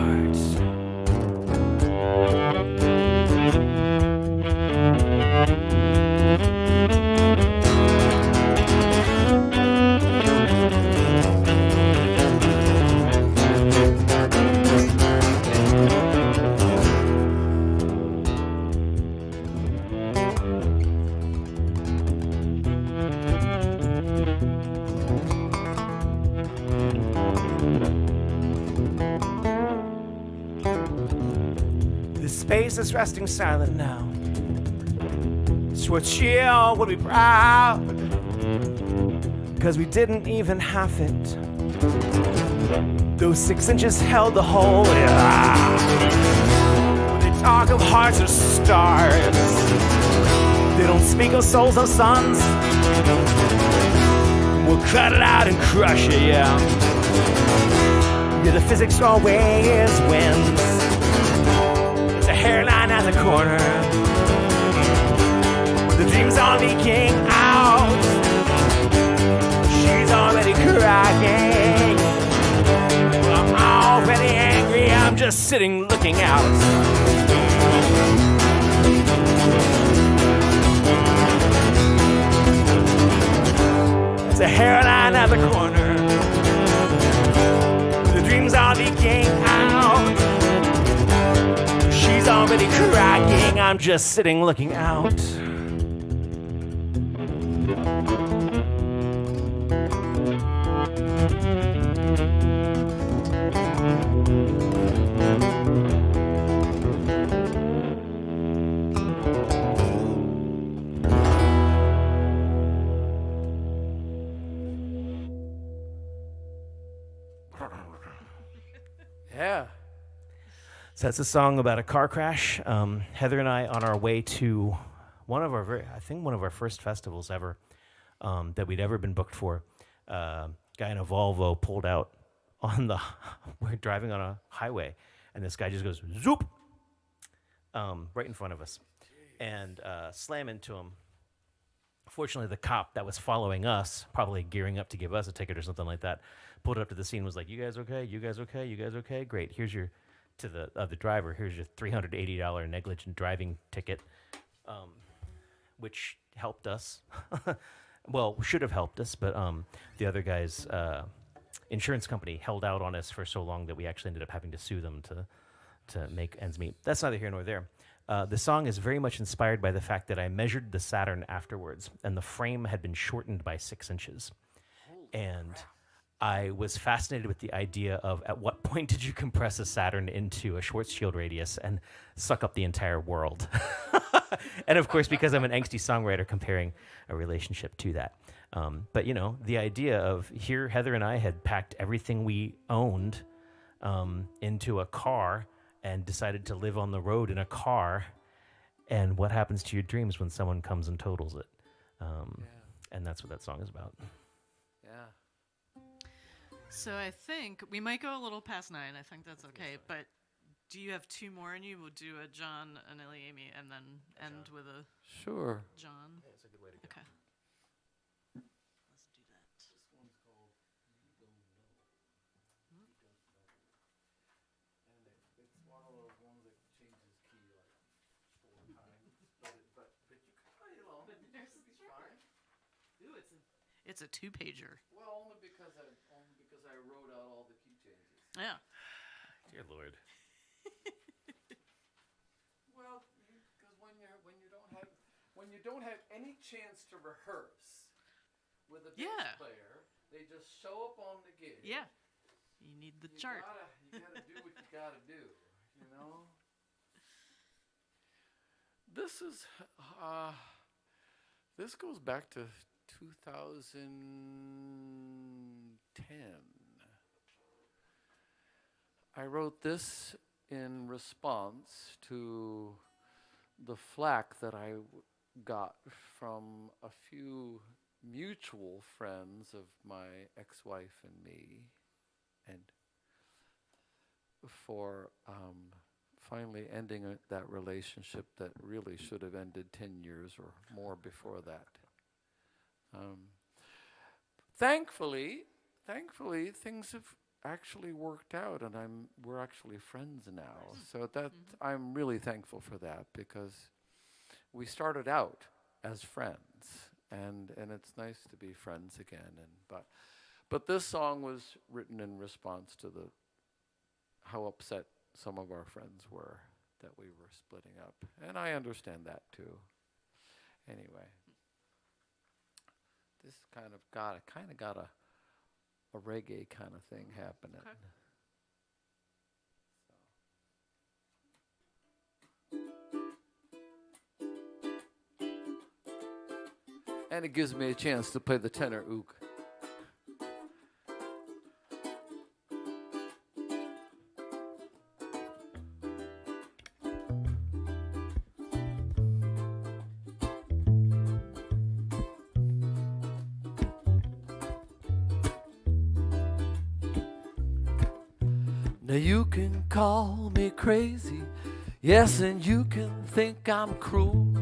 Space is resting silent now. Schwarzschild would be proud, 'cause we didn't even have it. Those 6 inches held the whole. Yeah. When they talk of hearts or stars, they don't speak of souls or suns. We'll cut it out and crush it, yeah. Yeah, the physics always wins. Hairline at the corner, the dreams are leaking out. She's already crying. Well, I'm already angry, I'm just sitting looking out. It's a hairline at the corner, the dreams are leaking out. She's already nobody crying, I'm just sitting looking out. Yeah. So that's a song about a car crash. Heather and I, on our way to one of our first festivals ever that we'd ever been booked for. Guy in a Volvo pulled out on the. We're driving on a highway, and this guy just goes zoop, right in front of us, and slam into him. Fortunately, the cop that was following us, probably gearing up to give us a ticket or something like that, pulled up to the scene, was like, "You guys okay? You guys okay? You guys okay? Great. Here's your." To the driver, here's your $380 negligent driving ticket, which helped us. Well, should have helped us, but the other guy's insurance company held out on us for so long that we actually ended up having to sue them to make ends meet. That's neither here nor there. The song is very much inspired by the fact that I measured the Saturn afterwards, and the frame had been shortened by 6 inches. And I was fascinated with the idea of at what point did you compress a Saturn into a Schwarzschild radius and suck up the entire world? And of course, because I'm an angsty songwriter, comparing a relationship to that. But, you know, the idea of here, Heather and I had packed everything we owned into a car and decided to live on the road in a car. And what happens to your dreams when someone comes and totals it? And that's what that song is about. Yeah. So I think we might go a little past 9. I think that's okay. But do you have 2 more in you? We'll do a John, an ilyAIMY, and then end with a Sure. John. Yeah, it's a good way to go. Okay. Let's do that. This one's called You Don't Know. You Don't Know. And it's one of those ones that changes key like 4 times. But you can play along. It's fine. Ooh, it's a 2-pager. Well, only because I wrote out all the key changes. Yeah. Dear Lord. Well, because when you don't have any chance to rehearse with a bass player, they just show up on the gig. Yeah. You need the chart. You gotta do what you gotta do. You know. This is this goes back to 2010. I wrote this in response to the flack that I got from a few mutual friends of my ex-wife and me, and for finally ending that relationship that really should have ended 10 years or more before that. Thankfully, things have actually worked out, and we're actually friends now. So that I'm really thankful for that, because we started out as friends, and it's nice to be friends again. But this song was written in response to how upset some of our friends were that we were splitting up, and I understand that too. Anyway, this kind of got a reggae kind of thing happening. And it gives me a chance to play the tenor ook. Now you can call me crazy, yes, and you can think I'm cruel,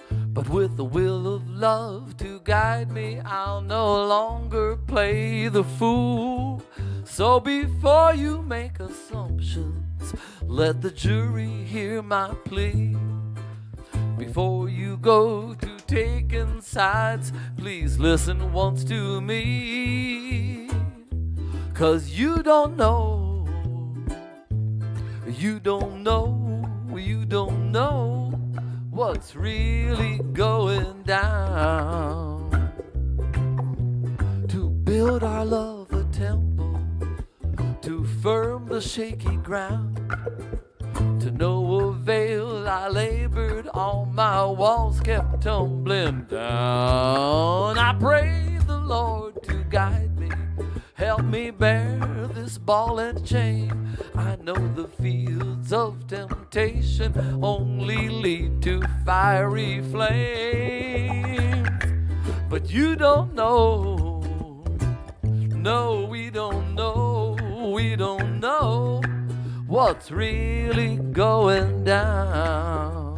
but with the will of love to guide me, I'll no longer play the fool. So before you make assumptions, let the jury hear my plea. Before you go to taking sides, please listen once to me. 'Cause you don't know you don't know what's really going down. To build our love a temple, to firm the shaky ground. To no avail I labored, all my walls kept tumbling down. I pray the Lord to guide me, help me bear this ball and chain. I know the fields of temptation only lead to fiery flames. But you don't know, no, we don't know, we don't know what's really going down.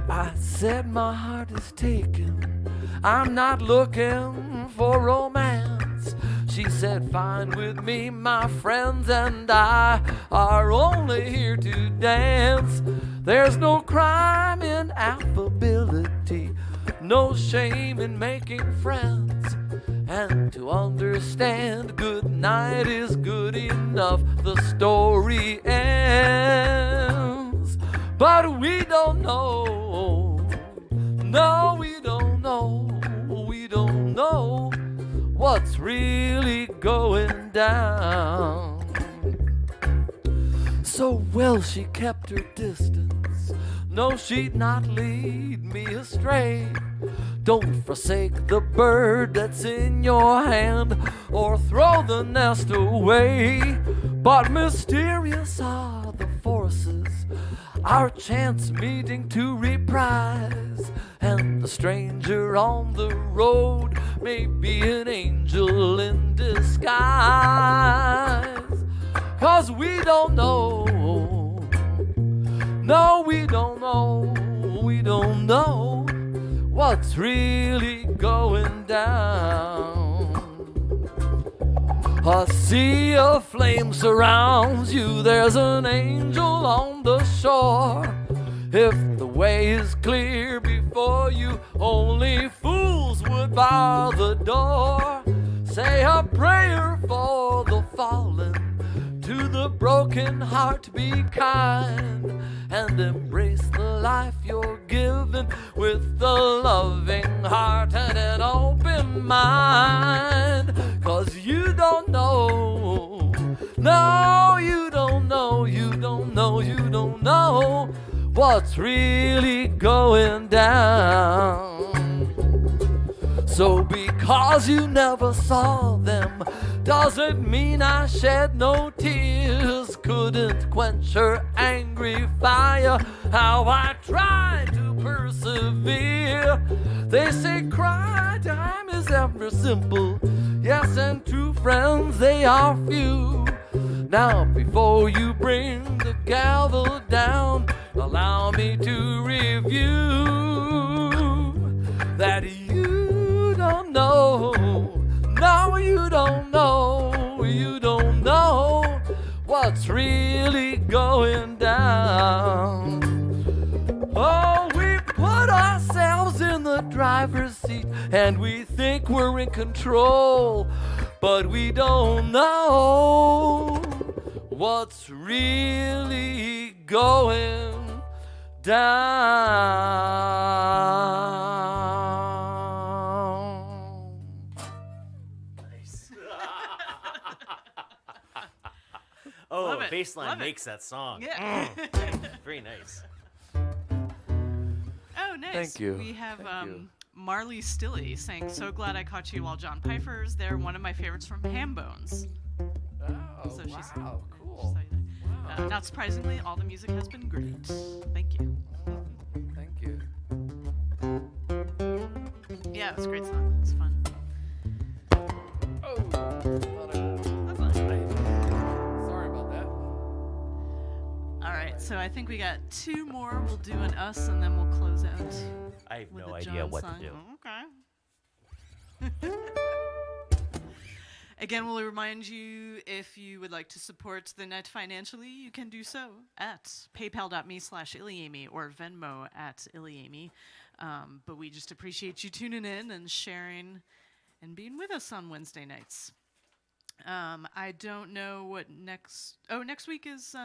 I said my heart is taken, I'm not looking for romance. She said, fine with me, my friends and I are only here to dance. There's no crime in affability, no shame in making friends. And to understand good night is good enough, the story ends. But we don't know, no, we don't know, we don't know what's really going down. So well she kept her distance, no, she'd not lead me astray. Don't forsake the bird that's in your hand, or throw the nest away. But mysterious are the forces, our chance meeting to reprise. And the stranger on the road may be an angel in disguise. 'Cause we don't know, no, we don't know, we don't know what's really going down. A sea of flame surrounds you, there's an angel on the shore. If the way is clear before you, only fools would bar the door. Say a prayer for the fallen, to the broken heart be kind, and embrace the life you're given with a loving heart and an open mind. 'Cause you don't know, no, you don't know, you don't know, you don't know what's really going down. So because you never saw them, doesn't mean I shed no tears. Couldn't quench her angry fire, how I tried to persevere. They say cry time is ever simple, yes, and true friends they are few. Now before you bring the gavel down, allow me to review that you don't know, no, you don't know, you don't know what's really going down. Oh, we put ourselves in the driver's seat and we think we're in control, but we don't know what's really going down. Nice. Oh, Love it, bass line love it. makes that song. Yeah. Very nice. Oh, nice. Thank you. We have Thank you. Marley Stilley saying, "So glad I caught you while John Peiffer's there. One of my favorites from Ham Bones." Oh, So she's- wow, Just cool. so you know. Not surprisingly, all the music has been great. Thank you. Thank you. Yeah, it was a great song. It was fun. Oh, sorry about that. All right, so I think we got two more. We'll do an us, and then we'll close out I have with no a idea John what song. to do. Okay. Again, we'll remind you, if you would like to support the net financially, you can do so at paypal.me/ilyAIMY or Venmo at ilyAIMY. But we just appreciate you tuning in and sharing and being with us on Wednesday nights. I don't know what next... Oh, next week is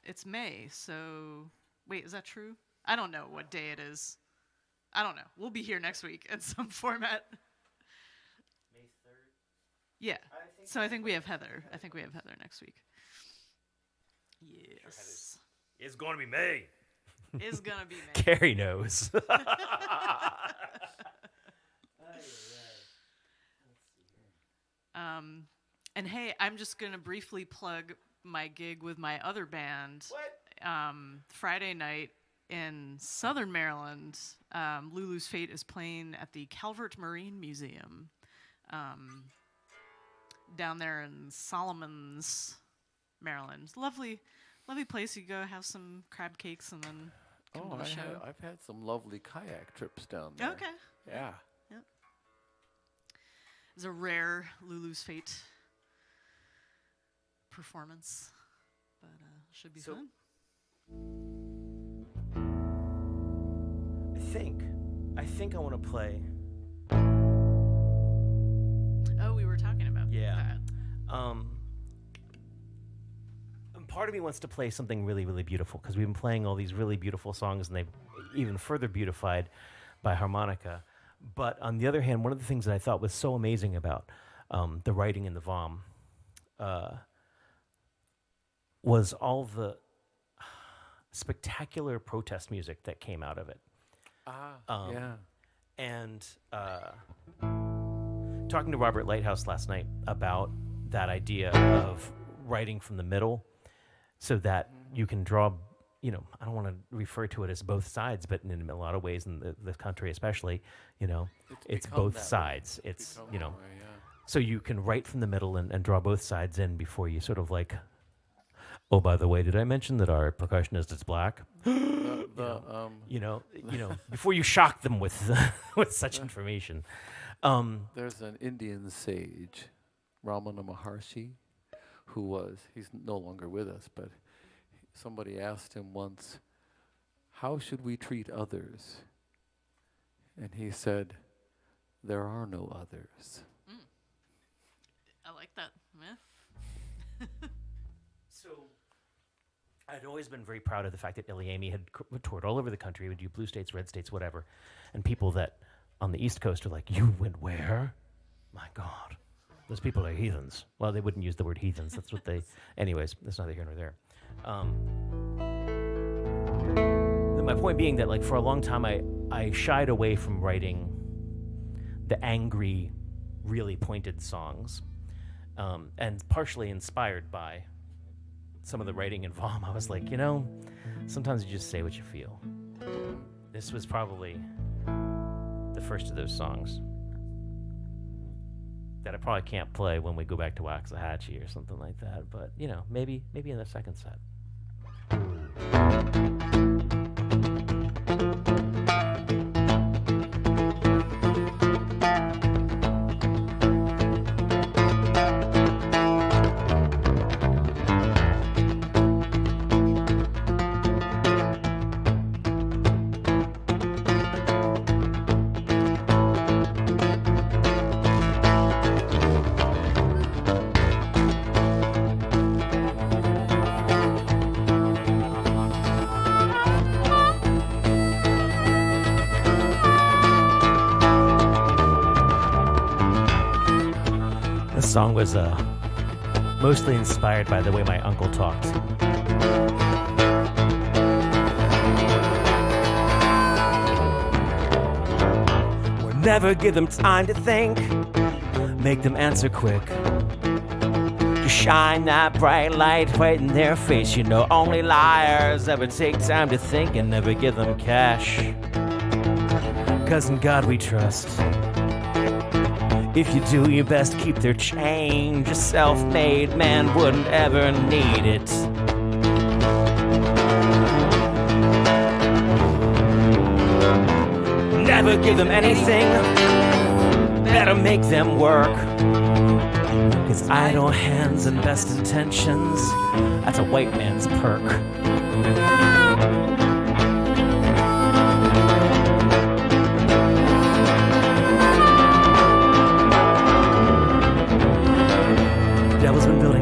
it's May, so wait, is that true? I don't know what day it is. I don't know. We'll be here next week in some format. May 3rd. Yeah. So I think we have Heather. I think we have Heather next week. Yes. It's going to be May. It's gonna be May. Carrie knows. And hey, I'm just gonna briefly plug my gig with my other band. What? Friday night in Southern Maryland, Lulu's Fate is playing at the Calvert Marine Museum, down there in Solomons, Maryland. Lovely place. You go have some crab cakes and then come to the show. I've had some lovely kayak trips down there. Okay. Yeah. Yep. It's a rare Lulu's Fate performance, but should be fun. I think I want to play. Oh, we were talking about Yeah. that. And part of me wants to play something really, really beautiful because we've been playing all these really beautiful songs and they've even further beautified by harmonica. But on the other hand, one of the things that I thought was so amazing about the writing in the VOM was all the spectacular protest music that came out of it. Yeah. And talking to Robert Lighthouse last night about that idea of writing from the middle so that you can draw, I don't want to refer to it as both sides, but in a lot of ways in this country especially, it's both sides. It's, so you can write from the middle and draw both sides in before you sort of like, oh, by the way, did I mention that our percussionist is black? Before you shock them with with such information. There's an Indian sage, Ramana Maharshi, he's no longer with us, but somebody asked him once, how should we treat others? And he said, there are no others. I like that. Yeah. So I'd always been very proud of the fact that ilyAIMY had toured all over the country, would do blue states, red states, whatever. And people that on the East Coast are like, you went where? My God. Those people are heathens. Well, they wouldn't use the word heathens. That's what they... Anyways, that's neither here nor there. My point being that, like, for a long time, I shied away from writing the angry, really pointed songs. And partially inspired by some of the writing in VOM, I was like, sometimes you just say what you feel. This was probably the first of those songs that I probably can't play when we go back to Waxahachie or something like that, but, maybe in the second set. The song was mostly inspired by the way my uncle talked. We'll never give them time to think, make them answer quick. Just shine that bright light right in their face. Only liars ever take time to think and never give them cash. 'Cause in God we trust. If you do your best, keep their change. A self-made man wouldn't ever need it. Never give them anything. Better make them work. 'Cause idle hands and best intentions, that's a white man's perk.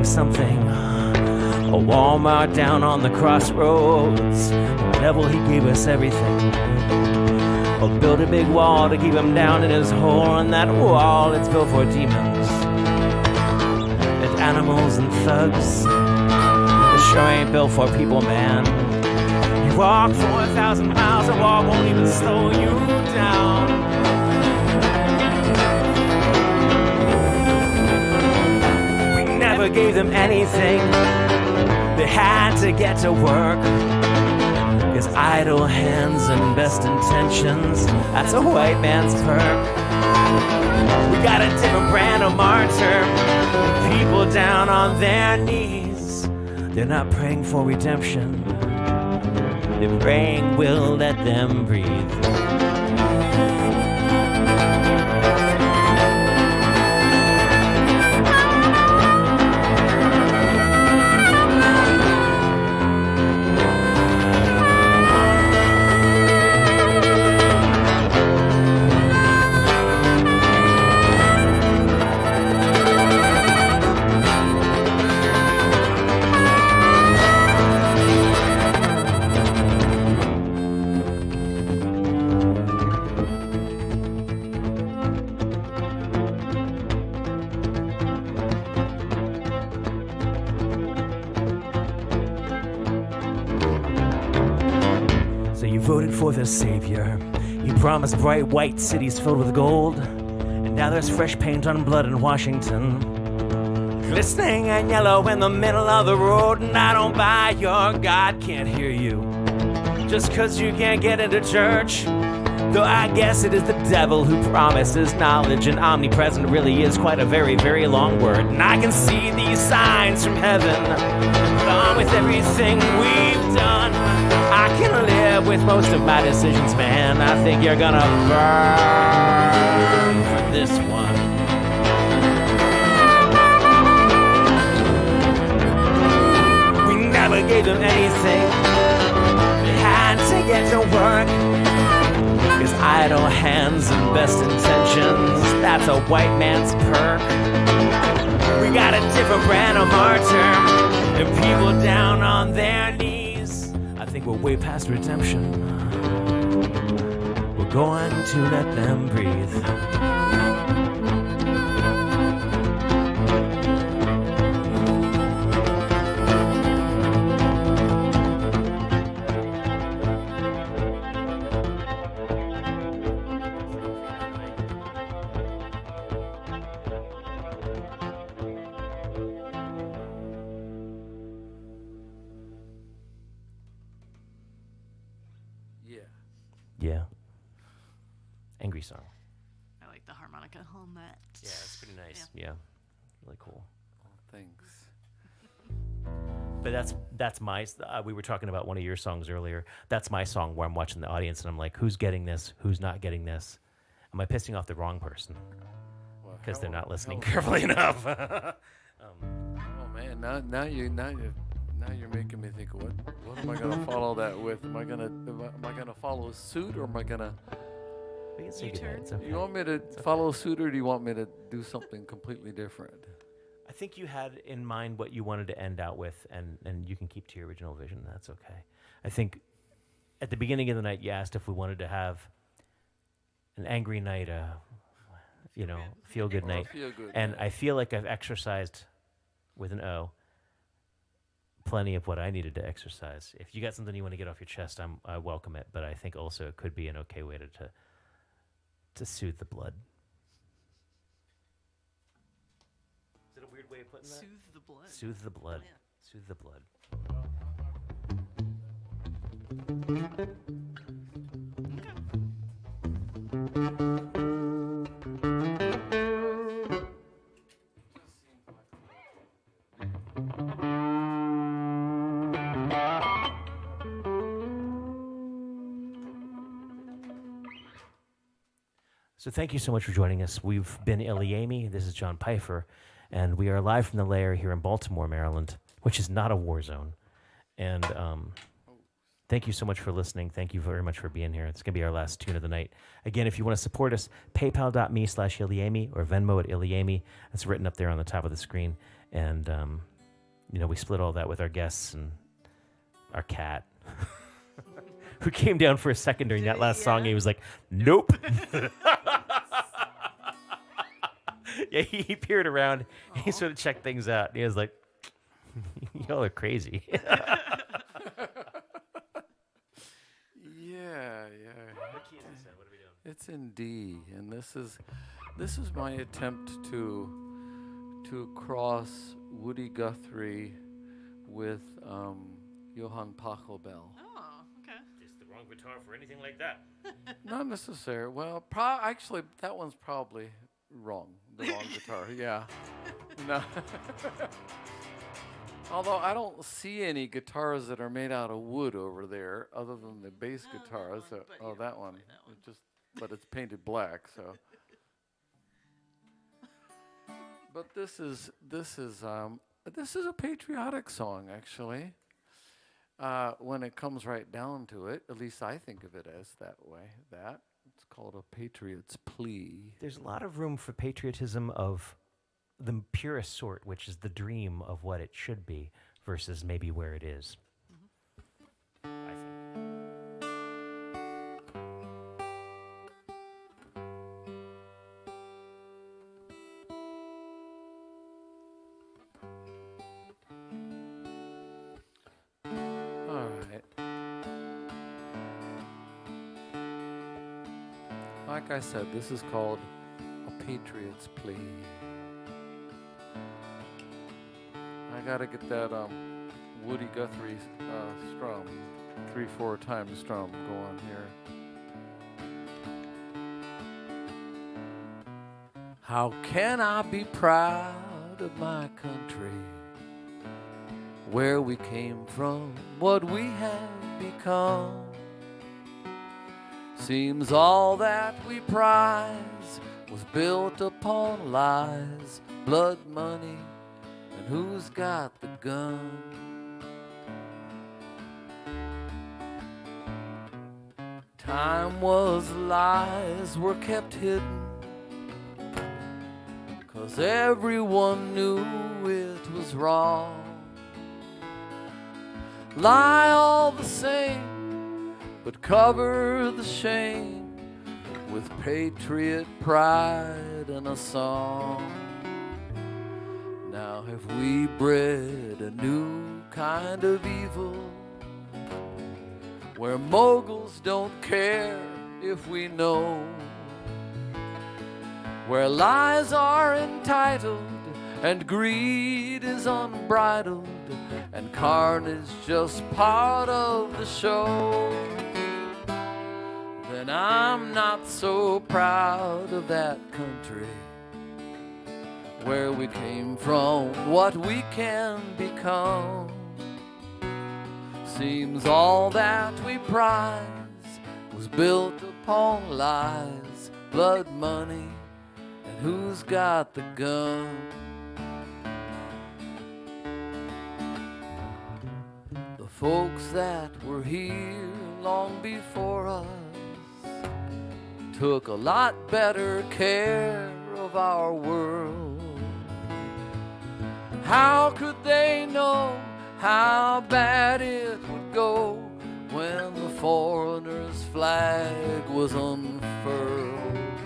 Something A Walmart down on the crossroads. The devil, he gave us everything. We'll build a big wall to keep him down in his hole, and that wall, it's built for demons and animals and thugs. It sure ain't built for people, man. You walk 4,000 miles, a wall won't even slow you down. We never gave them anything. They had to get to work. 'Cause idle hands and best intentions, that's a white man's perk. We got a different brand of martyr. People down on their knees. They're not praying for redemption. They're praying we'll let them breathe. Voted for their savior. He promised bright white cities filled with gold. And now there's fresh paint on blood in Washington, glistening and yellow in the middle of the road. And I don't buy your God can't hear you just 'cause you can't get into church. Though I guess it is the devil who promises knowledge, and omnipresent really is quite a very, very long word. And I can see these signs from heaven, along with everything we've done. I can live with most of my decisions, man. I think you're gonna burn for this one. We never gave them anything. They had to get to work. 'Cause idle hands and best intentions, that's a white man's perk. We got a different brand of martyr, and people down on their knees. I think we're way past redemption. We're going to let them breathe. Yeah. Angry song. I like the harmonica on that. Yeah, it's pretty nice. Yeah. Really cool. Thanks. But that's my. We were talking about one of your songs earlier. That's my song where I'm watching the audience and I'm like, who's getting this? Who's not getting this? Am I pissing off the wrong person? Because they're not listening carefully enough. Oh man, now you're making me think. What am I gonna follow that with? Am I gonna follow suit, or am I gonna? We can say You goodnight. turn. It's okay. You want me to follow suit, or do you want me to do something completely different? I think you had in mind what you wanted to end out with, and you can keep to your original vision. That's okay. I think at the beginning of the night, you asked if we wanted to have an angry night, feel good night. Feel good. And I feel like I've exercised with an O plenty of what I needed to exercise. If you got something you want to get off your chest, I welcome it. But I think also it could be an okay way to soothe the blood. Is it a weird way of putting that? Soothe the blood. Soothe the blood. Yeah. Soothe the blood. So thank you so much for joining us. We've been ilyAIMY. This is John Peiffer, and we are live from the Lair here in Baltimore, Maryland, which is not a war zone. And thank you so much for listening. Thank you very much for being here. It's going to be our last tune of the night. Again, if you want to support us, paypal.me/ilyAIMY or Venmo at ilyAIMY. It's written up there on the top of the screen. And we split all that with our guests and our cat, who came down for a second during that last song. And he was like, "Nope." Yeah, he peered around. He sort of checked things out. And he was like, "Y'all are crazy." Yeah. It's in D, and this is my attempt to cross Woody Guthrie with Johann Pachelbel. Oh, okay. It's the wrong guitar for anything like that. Not necessary. Well, actually, that one's probably wrong. The wrong guitar. Yeah. No. Although I don't see any guitars that are made out of wood over there, other than the bass guitars. That one, but you That don't one. play that one. But it's painted black. So. But this is a patriotic song, actually. When it comes right down to it, at least I think of it as that way. It's called a patriot's plea. There's a lot of room for patriotism of the purest sort, which is the dream of what it should be, versus maybe where it is. I think. All right. Like I said, this is called a patriot's plea. I gotta get that Woody Guthrie strum, 3/4 time strum going here. How can I be proud of my country, where we came from, what we have become? Seems all that we prize was built upon lies, blood money, and who's got the gun? Time was lies were kept hidden, 'cause everyone knew it was wrong. Lie all the same, but cover the shame with patriot pride and a song. Now have we bred a new kind of evil, where moguls don't care if we know, where lies are entitled and greed is unbridled, and carnage just part of the show? Then I'm not so proud of that country, where we came from, what we can become. Seems all that we prize was built upon lies, blood money, and who's got the gun? The folks that were here long before us took a lot better care of our world. How could they know how bad it would go when the foreigner's flag was unfurled?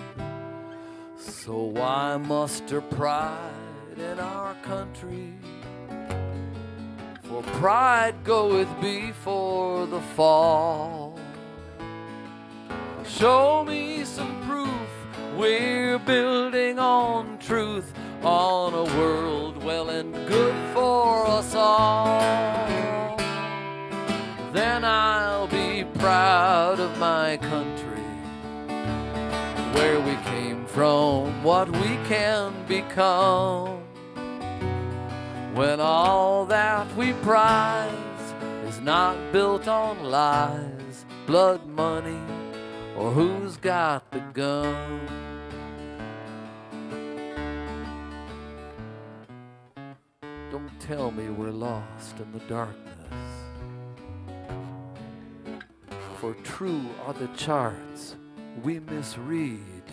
So why muster pride in our country? For pride goeth before the fall. Show me some proof we're building on truth, on a world well and good for us all. Then I'll be proud of my country, where we came from, what we can become. When all that we prize is not built on lies, blood money, or who's got the gun. Don't tell me we're lost in the darkness, for true are the charts we misread.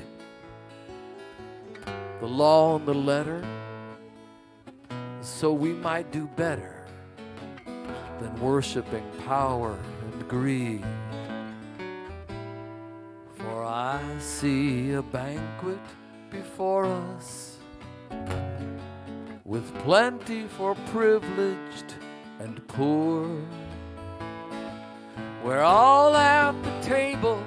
The law and the letter, the so we might do better than worshiping power and greed. For I see a banquet before us, with plenty for privileged and poor, where all at the table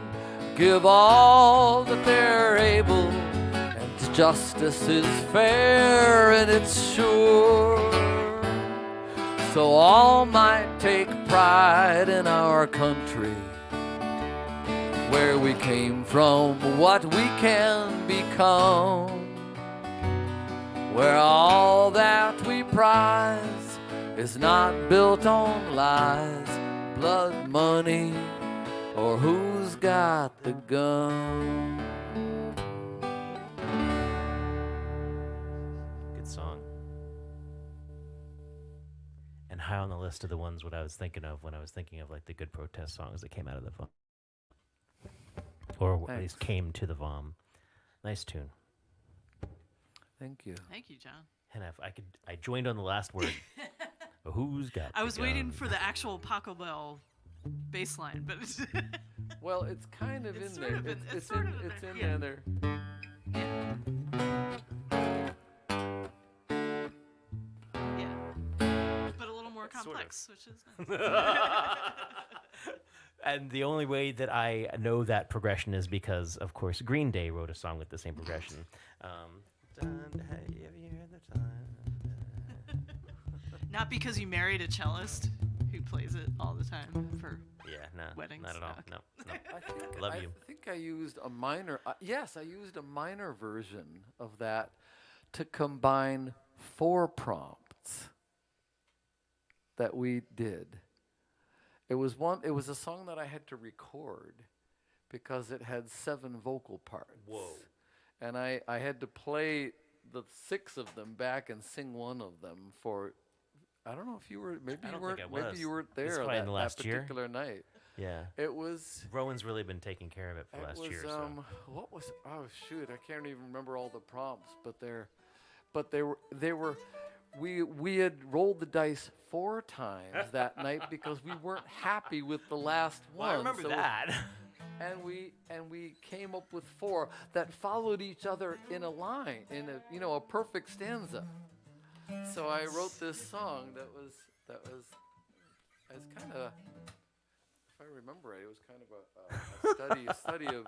give all that they're able, and justice is fair and it's sure. So all might take pride in our country, where we came from, what we can become, where all that we prize is not built on lies, blood money, or who's got the gun. Good song. And high on the list of the ones what I was thinking of when I was thinking of like the good protest songs that came out of the VOM. Or at least came to the VOM. Nice tune. Thank you. Thank you, John. And if I joined on the last word. Who's got I the was waiting gun? for the actual Paco Bell bass line, but Well, it's kind of It's in sort there. of in- It's it's sort in, of in it's there, in yeah. there. yeah. But a little more Sort of. complex, which is nice. And the only way that I know that progression is because, of course, Green Day wrote a song with the same progression. Have you heard the time? Not because you married a cellist who plays it all the time for. Yeah, no, Weddings? not at all. Okay. No, no. I Love you. think I used a minor. Yes, I used a minor version of that to combine 4 prompts that we did. It was a song that I had to record because it had 7 vocal parts. Whoa. And I had to play the 6 of them back and sing one of them for. I don't know if you were. Maybe I you don't weren't. think I was. Maybe you weren't This is there probably in the that last year. particular night. Yeah. It was. Rowan's really been taking care of it for the It last was, year. So. what was? Oh shoot! I can't even remember all the prompts, but they were. We had rolled the dice 4 times that night because we weren't happy with the last one. Well, I remember so that. And we came up with 4 that followed each other in a line, in a perfect stanza. So I wrote this song that was kind of, if I remember right, it was kind of a study of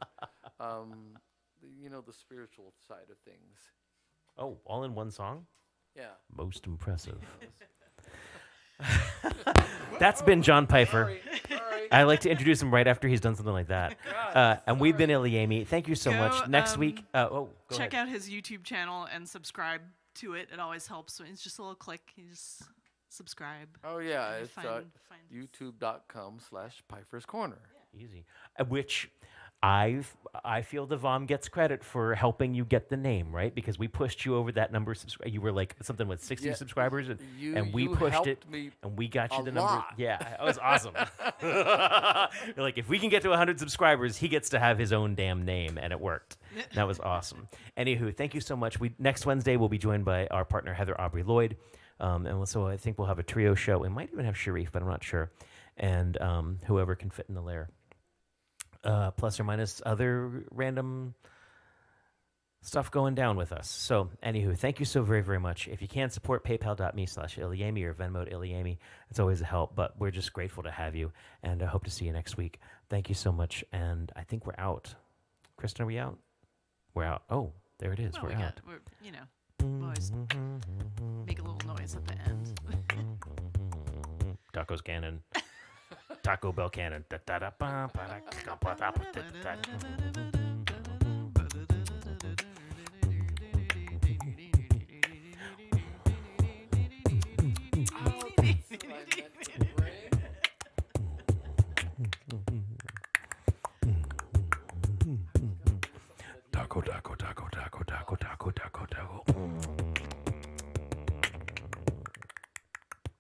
the spiritual side of things. Oh, all in one song? Yeah. Most impressive. That's been John Peiffer. Sorry. I like to introduce him right after he's done something like that. And we've been ilyAIMY. Thank you so Go, much. Next week, go Check ahead. out his YouTube channel and subscribe to it. It always helps. So it's just a little click. You just subscribe. Oh yeah, You it's find- youtube.com/Peiffer's Corner. Easy. Which I feel the VOM gets credit for helping you get the name, right? Because we pushed you over that number of subscribers. You were like something with 60 Yeah, subscribers, and we you pushed helped it, me and we got you a the number. lot. Yeah, it was awesome. You're like, if we can get to 100 subscribers, he gets to have his own damn name, and it worked. That was awesome. Anywho, thank you so much. Next Wednesday, we'll be joined by our partner, Heather Aubrey Lloyd. And so I think we'll have a trio show. We might even have Sharif, but I'm not sure. And whoever can fit in the lair. Plus or minus other random stuff going down with us. So, anywho, thank you so very, very much. If you can support paypal.me/ilyAIMY or Venmo ilyAIMY, it's always a help, but we're just grateful to have you, and I hope to see you next week. Thank you so much, and I think we're out. Kristen, are we out? We're out. Oh, there it is. Well, we're out. Boys, make a little noise at the end. Tacos cannon. Taco Bell cannon. Taco, taco, taco.